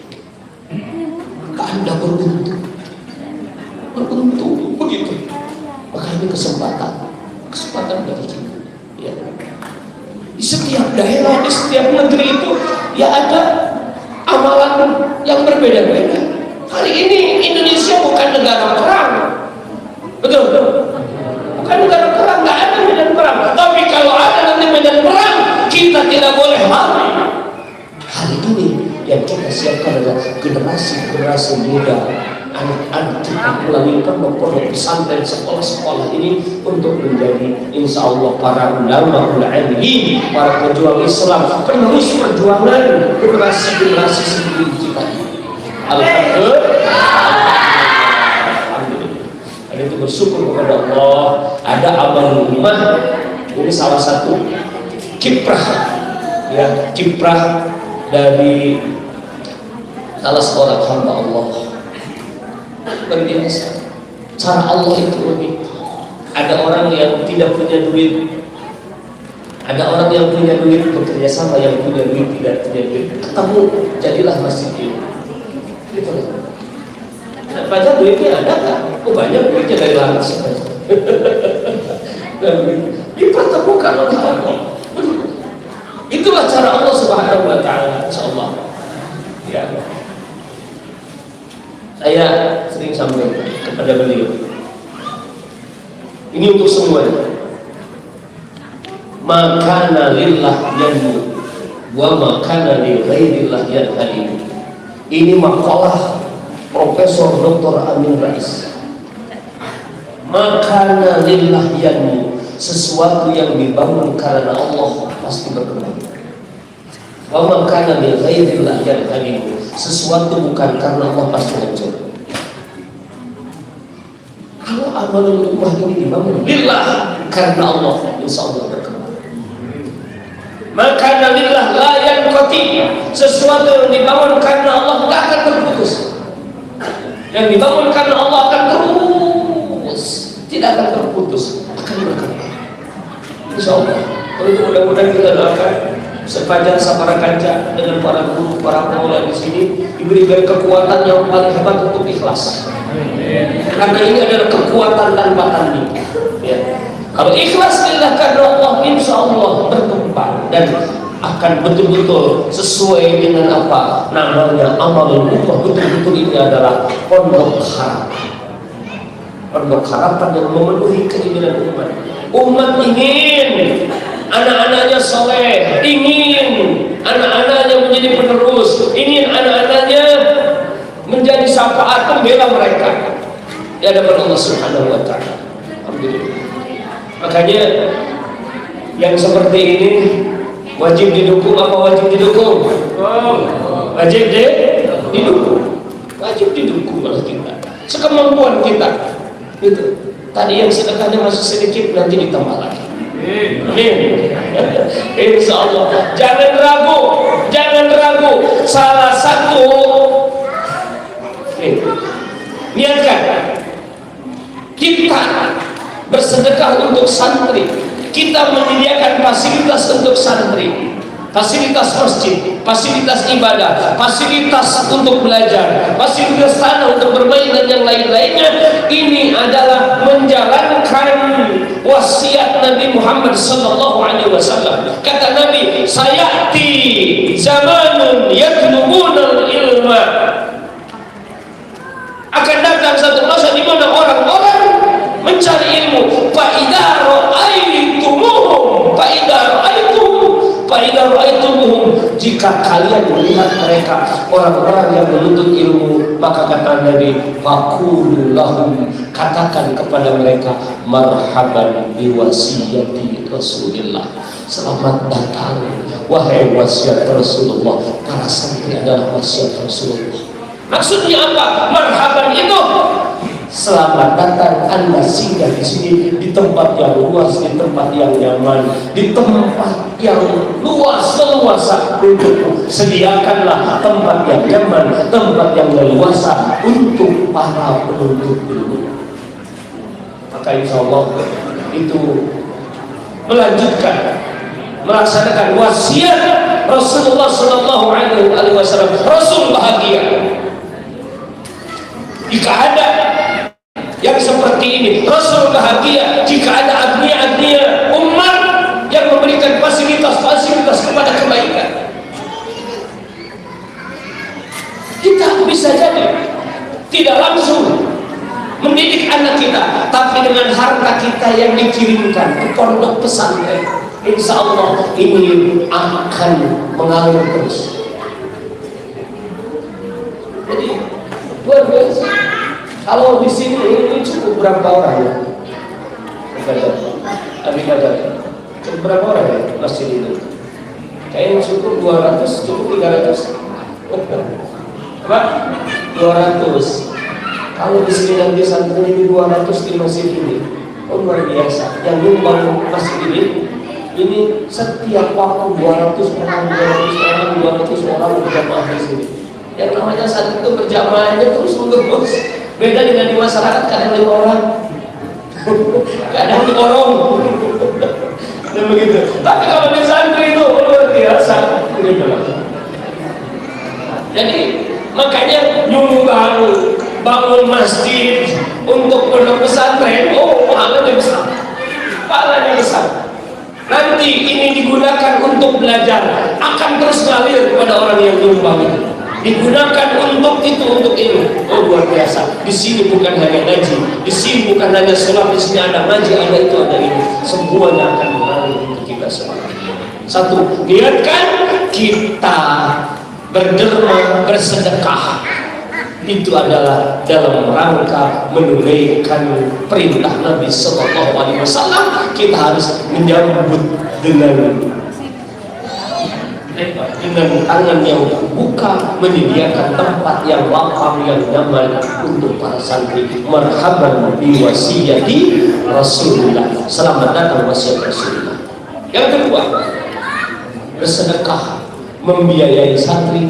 Anda beruntung, begitu. Maka ini kesempatan bagi kita. Ya. Di setiap daerah, di setiap negeri itu, ya ada amalan yang berbeda-beda. Hari ini Indonesia bukan negara perang, betul? Bukan negara perang, nggak ada medan perang. Tapi kalau ada nanti medan perang, kita tidak boleh lari. Hari ini yang kita siapkan adalah generasi muda, anak-anak kita melalui pondok-pondok pesantren, sekolah-sekolah ini untuk menjadi insya Allah para ulama, ulama, para pejuang Islam, penerus perjuangan generasi sebelum kita ini. Alhamdulillah. Ada itu bersyukur kepada Allah. Ada amal ummah. Ini salah satu kiprah, ya, kiprah dari salah seorang hamba Allah. Berbiasa. Cara Allah itu unik. Ada orang yang tidak punya duit, ada orang yang punya duit bekerja sama, yang punya duit tidak punya duit. Ketemu, jadilah masjid ini. Gitu. Nah, baca duitnya ada kan? Oh, banyak duitnya dari langit saja. Dipertemukan oleh Allah. Itulah cara Allah Subhanahu wa taala, insyaallah. Ya. Saya sering sampaikan kepada beliau. Ini untuk semuanya. Makana lillah yanmu wa makana li ghairillah yanhalim. Ini makalah Profesor Dr. Amin Rais. Makana lillah yanmu, sesuatu yang dibangun karena Allah pasti berkembang. Wa makana li ghairillah yanhalim, sesuatu bukan karena Allah pasti hancur. Kalau amal ummah ini dibangun lillah karena Allah, insya Allah berkembang. Maka lillah la yanqati, sesuatu yang dibangun karena Allah tidak akan terputus. Yang dibangun karena Allah akan terus, tidak akan terputus, akan berkembang. Insya Allah. Kalau itu mudah-mudahan kita doakan sepanjang Sapara Kancah dengan para guru, para pengelola di sini diberikan kekuatan yang paling hebat untuk ikhlas. Karena ini adalah kekuatan tanpa tanding. Ya. Kalau ikhlas lillah karena Allah, insya Allah berkembang dan akan betul-betul sesuai dengan apa namanya amal ummah. Betul-betul ini adalah pondok harapan. Pondok harapan yang memenuhi keinginan umat. Umat ingin anak-anaknya soleh, ingin anak-anaknya menjadi penerus, ingin anak-anaknya menjadi syafaat pembela mereka di hadapan Allah Subhanahu wa taala. Alhamdulillah. Makanya yang seperti ini wajib didukung apa wajib didukung? Wajib didukung. Wajib didukung oleh kita. Sekemampuan kita. Gitu. Tadi yang sedekahnya masih sedikit, nanti ditambah lagi. Amin. Insya Allah. Jangan ragu, jangan ragu. Salah satu niatkan kita bersedekah untuk santri, kita menyediakan fasilitas untuk santri, fasilitas masjid, fasilitas ibadah, fasilitas untuk belajar, fasilitas tanah untuk bermain dan yang lain-lainnya. Ini adalah menjalankan wasiat Nabi Muhammad SAW. Kata Nabi, sayati zamanun yatlubunal ilma, akan datang satu masa di mana orang-orang mencari ilmu. Fa'idha ra'aitumuhum, jika kalian melihat mereka orang-orang yang menuntut ilmu, maka kata Nabi, faqulu lahum, katakan kepada mereka, marhaban bi wasiyati Rasulillah, selamat datang wahai wasiat Rasulullah. Para santri adalah wasiat Rasulullah. Maksudnya apa? Marhaban itu selamat datang, Anda singgah di sini, di tempat yang luas, di tempat yang nyaman, di tempat yang luas leluasa untukmu. Sediakanlah tempat yang nyaman, tempat yang leluasa untuk para penuntut ilmu. Maka insya Allah itu melanjutkan, melaksanakan wasiat Rasulullah Sallallahu Alaihi Wasallam. Rasul bahagia jika ada yang seperti ini. Rasul bahagia jika ada agnia-agnia umat yang memberikan fasilitas-fasilitas kepada kebaikan. Kita bisa jadi tidak langsung mendidik anak kita, tapi dengan harta kita yang dikirimkan ke pondok pesantren, insya Allah ini akan mengalir terus. Jadi luar biasa. Kalau di sini ini cukup berapa orang ya? Ibadah. Cukup berapa orang ya masjid itu? Kayaknya cukup 200, cukup 300. Apa? 200. Kalau di sini nanti santri ini 200 di masjid ini, oh luar biasa. Yang nyumbang masjid ini setiap waktu 200 orang berjamaah di sini. Yang namanya saat itu berjamaahnya terus mengerbus. Beda dengan di masyarakat, kadang 5 orang, kadang 2 orang, dan begitu. Tapi kalau di santri itu luar biasa. Jadi makanya nyumbang, bangun masjid untuk pondok pesantren, oh pahalanya besar, pahalanya besar. Nanti ini digunakan untuk belajar, akan terus ngalir kepada orang yang nyumbang itu. Digunakan untuk itu, untuk ini. Oh luar biasa. Di sini bukan hanya ngaji, di sini bukan hanya sholat, di sini ada ngaji, ada itu, ada ini. Semuanya akan mengalir untuk kita semua. Satu, niatkan kita berderma, bersedekah. Itu adalah dalam rangka menunaikan perintah Nabi Sallallahu Alaihi Wasallam. Kita harus menyambut dengan tangan yang terbuka, menyediakan tempat yang lapang, yang nyaman untuk para santri. Marhaban bi wasiyati Rasulullah, selamat datang wasiat Rasulullah. Yang kedua, bersedekah, membiayai santri,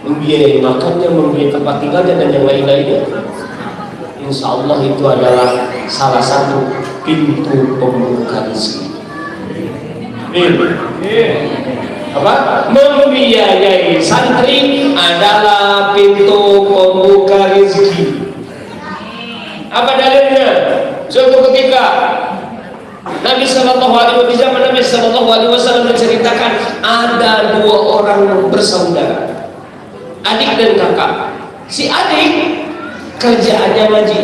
membiayai makannya, membiayai tempat tinggalnya, dan yang lain-lainnya. Insya Allah itu adalah salah satu pintu pembuka rezeki. Apa? Membiayai santri adalah pintu pembuka rezeki. Apa dalilnya? Suatu ketika Nabi Sallallahu Alaihi Wasallam, Nabi Sallallahu Alaihi Wasallam menceritakan ada 2 orang bersaudara, adik dan kakak. Si adik kerjaannya ngaji,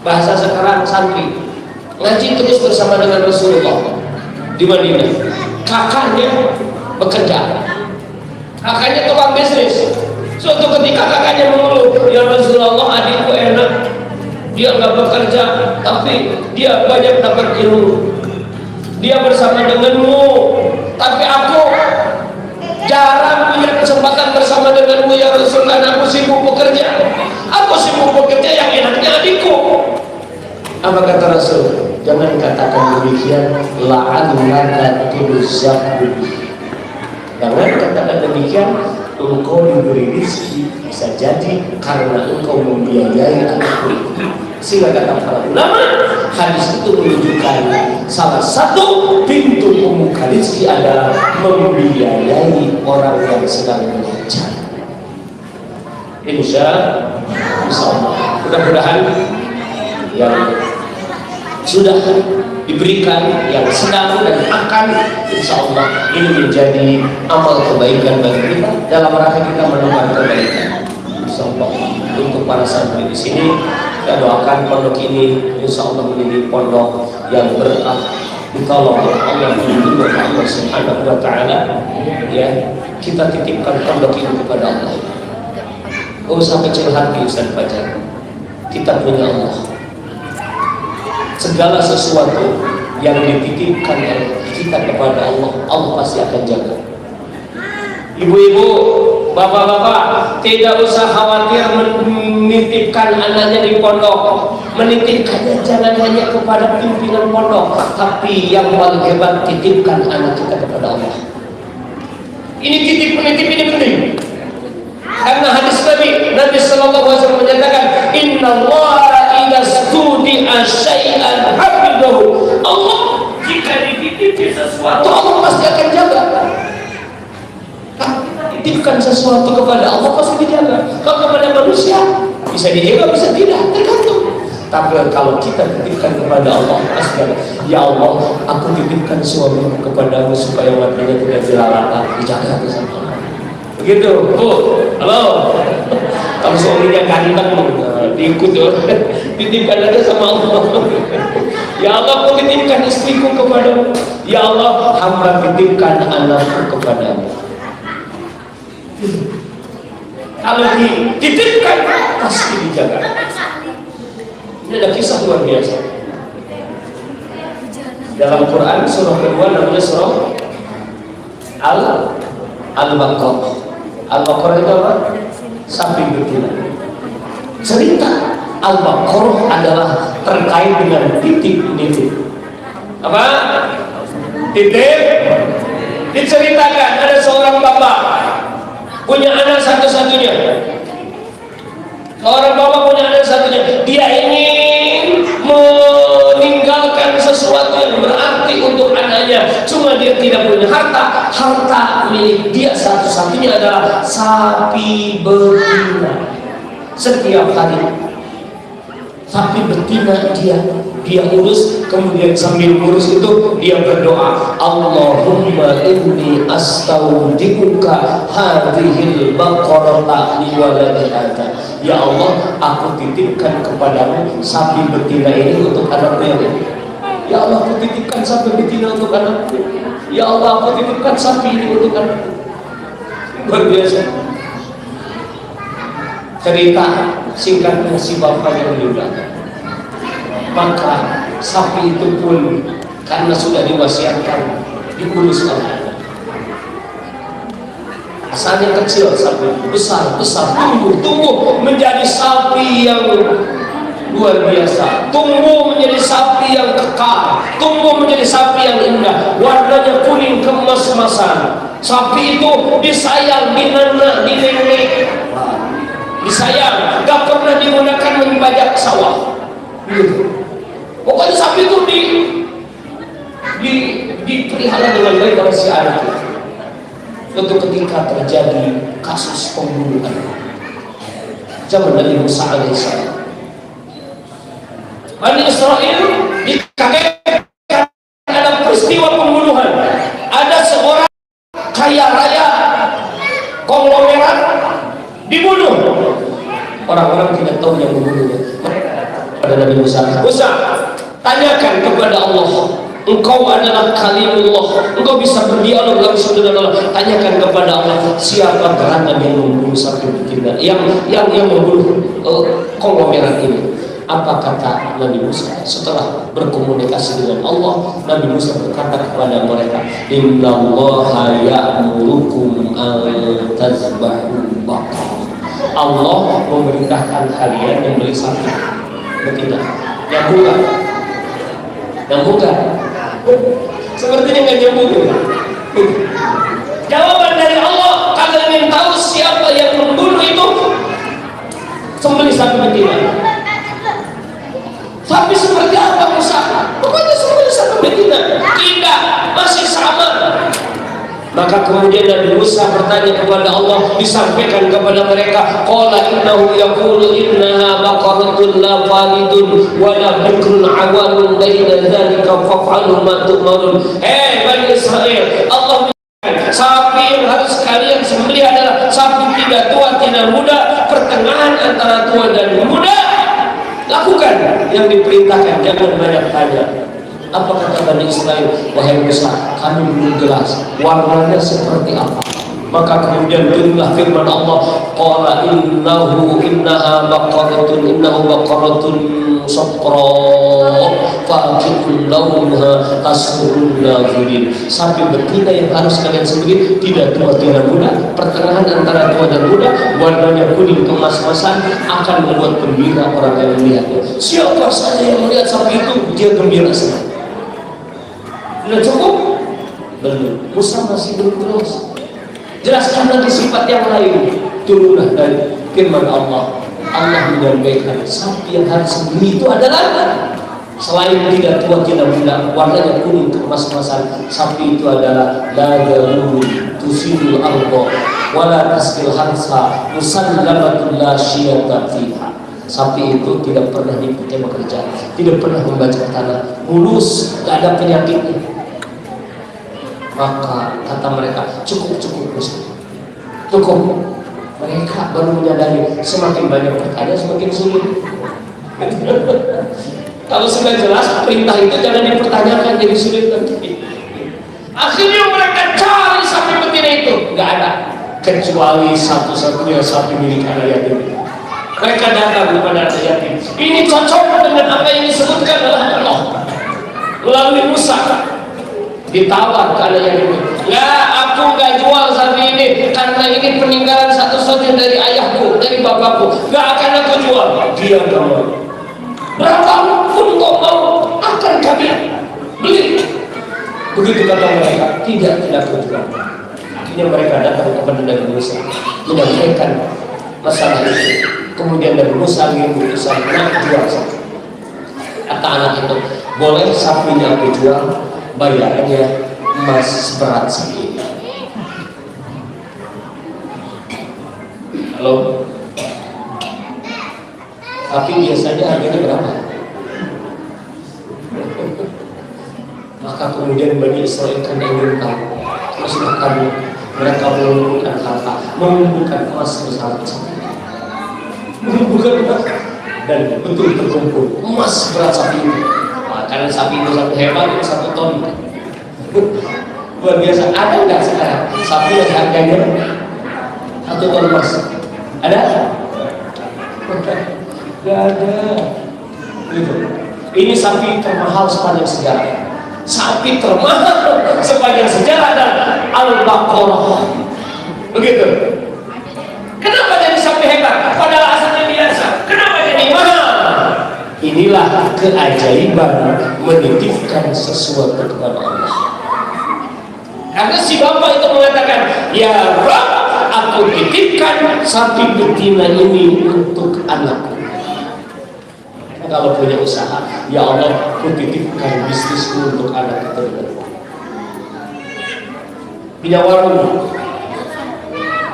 bahasa sekarang santri, ngaji terus bersama dengan Rasulullah di Madinah. Kakaknya bekerja, kakaknya tukang bisnis. Suatu ketika kakaknya mengeluh, ya Rasulullah, adikku enak, dia nggak bekerja, tapi dia banyak dapat ilmu, dia bersama denganmu, tapi aku jarang punya kesempatan bersama denganmu ya Rasul, karena aku sibuk bekerja. Aku sibuk bekerja, yang enaknya adikku. Apa kata Rasul? Jangan katakan demikian, la'allaka turzaqu. Jangan katakan demikian, engkau diberi rezeki bisa jadi karena engkau membiayai anakku. Sehingga kata para ulama, hadis itu menunjukkan salah satu pintu pembuka rezeki adalah membiayai orang yang sedang belajar. Insya Allah, mudah-mudahan yang sudah diberikan, yang sedang dan akan, insya Allah ini menjadi amal kebaikan bagi kita dalam rangka kita menemukan kebaikan. Insya Allah untuk para santri di sini, kita doakan pondok ini insya Allah menjadi pondok yang berkah, Kalau Allah menuntut Allah Subhanahu wa Ta'ala, ya kita titipkan pondok ini kepada Allah. Oh, usah kecil hati Ustaz Fajar, kita punya Allah. Segala sesuatu yang dititipkan kita kepada Allah, Allah pasti akan jaga. Ibu-ibu, bapak-bapak, tidak usah khawatir menitipkan anaknya di pondok. Menitipkannya jangan hanya kepada pimpinan pondok, tapi yang paling hebat, titipkan anak kita kepada Allah. Ini menitip ini penting. Karena hadis Nabi sallallahu alaihi wasallam menyatakan, innallaha idza studi'a syai'an hafidahu. Allah jika dititipi sesuatu, Allah pasti akan jaga. Titipkan sesuatu kepada Allah pasti dijaga. Kalau kepada manusia bisa dijaga, bisa tidak, tergantung. Tapi kalau kita titipkan kepada Allah, pasti ya Allah, aku titipkan suamiku kepadamu supaya matanya tidak jelalatan, dijaga sama Allah. Begitu, Bu. Halo. Kalau suaminya ganteng, diikut titipkan aja sama Allah. Ya Allah, aku titipkan istriku kepadamu. Ya Allah, hamba titipkan anakku kepadamu. Kalau dititipkan pasti dijaga. Ini ada kisah luar biasa dalam Quran, surah kedua namanya surah Al-Baqarah. Al-Baqarah itu apa? Sapi betina. Cerita Al-Baqarah adalah terkait dengan titik-titik. Apa? Titik. Diceritakan ada seorang bapak punya anak satu-satunya. Orang bapak punya anak satunya. Dia ingin meninggalkan sesuatu yang berarti untuk anaknya. Cuma dia tidak punya harta. Harta milik dia satu-satunya adalah sapi betina. Setiap hari sapi betina dia urus, kemudian sambil urus itu dia berdoa, Allahumma inni astaudiuka hadhil baqarata li waladi anta. Ya Allah, aku titipkan kepadamu sapi betina ini untuk anakku yang ini. Ya Allah, aku titipkan sapi betina untuk anakku. Ya Allah, aku titipkan sapi ini untuk anakku. Luar biasa. Cerita singkatnya si bapak yang meninggal. Maka sapi itu pun karena sudah diwasiatkan diurus oleh anak. Asalnya kecil sapi, besar tumbuh menjadi sapi yang luar biasa, tumbuh menjadi sapi yang kekal, tumbuh menjadi sapi yang indah, warnanya kuning kemas-emasan. Sapi itu disayang, dinana, dinenek, disayang, gak pernah digunakan membajak sawah. Pokoknya sapi itu dipelihara dengan baik oleh si anak. Tentu ketika terjadi kasus pembunuhan zaman Nabi Musa alaihissalam, Bani Israel dikagetkan ada peristiwa pembunuhan. Ada seorang kaya raya konglomerat dibunuh. Orang-orang tidak tahu yang membunuhnya. Pada Nabi Musa, tanyakan kepada Allah, engkau adalah kalimullah, engkau bisa berdialog langsung dengan Allah. Tanyakan kepada Allah, siapa gerangan yang membunuh sapi betina, yang membunuh konglomerat ini. Apa kata Nabi Musa setelah berkomunikasi dengan Allah? Nabi Musa berkata kepada mereka, innallaha ya'murukum an tazbahu baqarah. Allah memerintahkan kalian membeli sapi betina. Yang bukan sepertinya nggak nyambung. Jawaban dari Allah, kalian ingin tahu siapa yang membunuh itu, sembelih sapi betina. Tapi seperti apa Musa? Pokoknya sembelih sapi betina. Tidak, masih sama. Maka kemudian Nabi Musa bertanya kepada Allah, disampaikan kepada mereka, qala innahu yaqulu innaha baqaratun la falidun wa la bikrun awanun baina dzalika faf'alu ma tu'marun. Bani Israel, Allah menyatakan sapi yang harus kalian sembelih adalah sapi tidak tua tidak muda, pertengahan antara tua dan muda. Lakukan yang diperintahkan, jangan banyak tanya. Apa kata Bani Israel? Wahai Musa, kami belum jelas warnanya seperti apa. Maka kemudian turunlah firman Allah, qala innaha baqaratun safra faqi'un launha tasrul nazirin. Sapi betina yang harus kalian sembelih tidak tua tidak muda, pertengahan antara tua dan muda, warnanya kuning kemas-kemasan, akan membuat gembira orang yang melihatnya. Siapa saja yang melihat sapi itu, dia gembira sekali. Sudah cukup? Belum. Musa masih belum terus. Jelaskan lagi sifat yang lain. Turunlah dari firman Allah. Allah menyampaikan sapi yang harus sembelih itu adalah selain tidak tua tidak muda, warnanya kuning kemas-kemasan, sapi itu adalah la yalulu tusidul ardo wala taskil hansa musallamatun la syiyata fiha. Sapi itu tidak pernah dipakai bekerja, tidak pernah membajak tanah, mulus, tidak ada penyakitnya. Maka kata mereka, cukup Musa, cukup. Mereka baru menyadari semakin banyak bertanya semakin sulit. Kalau sudah jelas perintah itu jangan dipertanyakan, jadi sulit nanti. Akhirnya mereka cari sapi betina itu, nggak ada, kecuali satu-satunya sapi milik anak yatim. Mereka datang kepada anak yatim. Ini cocok dengan apa yang disebutkan oleh Allah melalui Musa. Ditawar ke anak yatim, ya aku nggak jual sapi ini karena ini peninggalan satu-satunya dari ayahku, dari bapakku, nggak akan aku jual. Dia nggak mau. Berapapun kau mau, akan kami beli. Begitu kata mereka, tidak aku jual. Akhirnya mereka datang kepada Nabi Musa menyampaikan masalah itu. Kemudian Nabi Musa memutuskan nak jual sapi. Kata anak itu, boleh sapinya aku jual, bayarannya emas seberat sapi. Halo? Tapi biasanya harganya berapa? Maka kemudian Bani Israel karena ingin tahu, terus akan mereka mengumpulkan harta, mengumpulkan emas sebesar sapi, mengumpulkan emas, dan betul terkumpul emas berat sapi itu. Nah, karena sapi itu satu hebat, itu 1 ton. Luar biasa. Ada nggak sekarang sapi yang harganya 1 ton emas? Ada? Nggak ada. Gitu. Ini sapi termahal sepanjang sejarah. Sapi termahal sepanjang sejarah adalah Al-Baqarah. Begitu. Kenapa jadi sapi hebat? Padahal asalnya biasa. Kenapa jadi mahal? Inilah keajaiban menitipkan sesuatu kepada Allah. Karena si bapak itu mengatakan, ya Rabb, aku titipkan sapi betina ini untuk anakku. Kalau punya usaha, ya Allah, aku titipkan bisnisku untuk anak keturunan. Punya warung,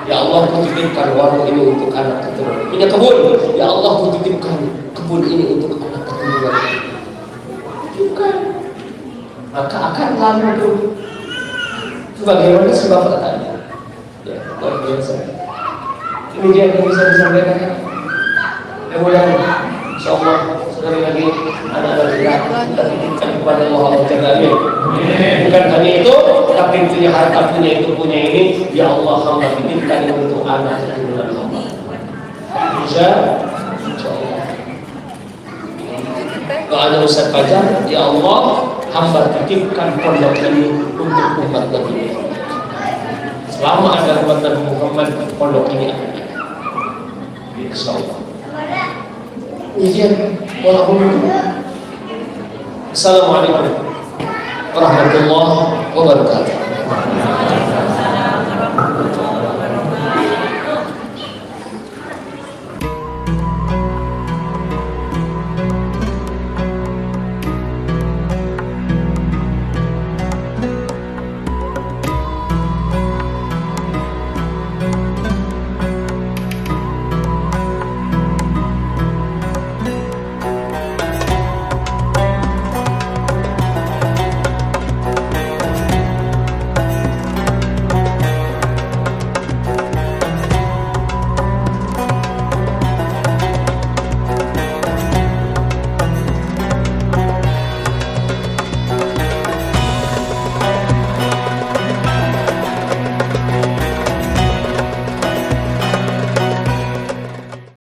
ya Allah, aku titipkan warung ini untuk anak keturunan. Punya kebun, ya Allah, aku titipkan kebun ini untuk anak keturunan. Titipkan, maka akan lama dulu. Bagaimana si bapak tadi? Ya, luar biasa. Ini dia yang bisa disampaikan. Mudah-mudahan, insyaallah, sekali lagi anak-anak kita titipkan kepada Allah Jalla. Bukan hanya itu, tapi punya harta, punya itu, punya ini. Ya Allah, hamba titipkan untuk anak keturunan hamba. Insyaallah. Doanya Ustaz Fajar, ya Allah, hamba titipkan pondok ini untuk umat Nabi. Selama ada umat Nabi Muhammad, pondok ini akan ada. Insyaallah. Izin, Assalamualaikum warahmatullahi wabarakatuh.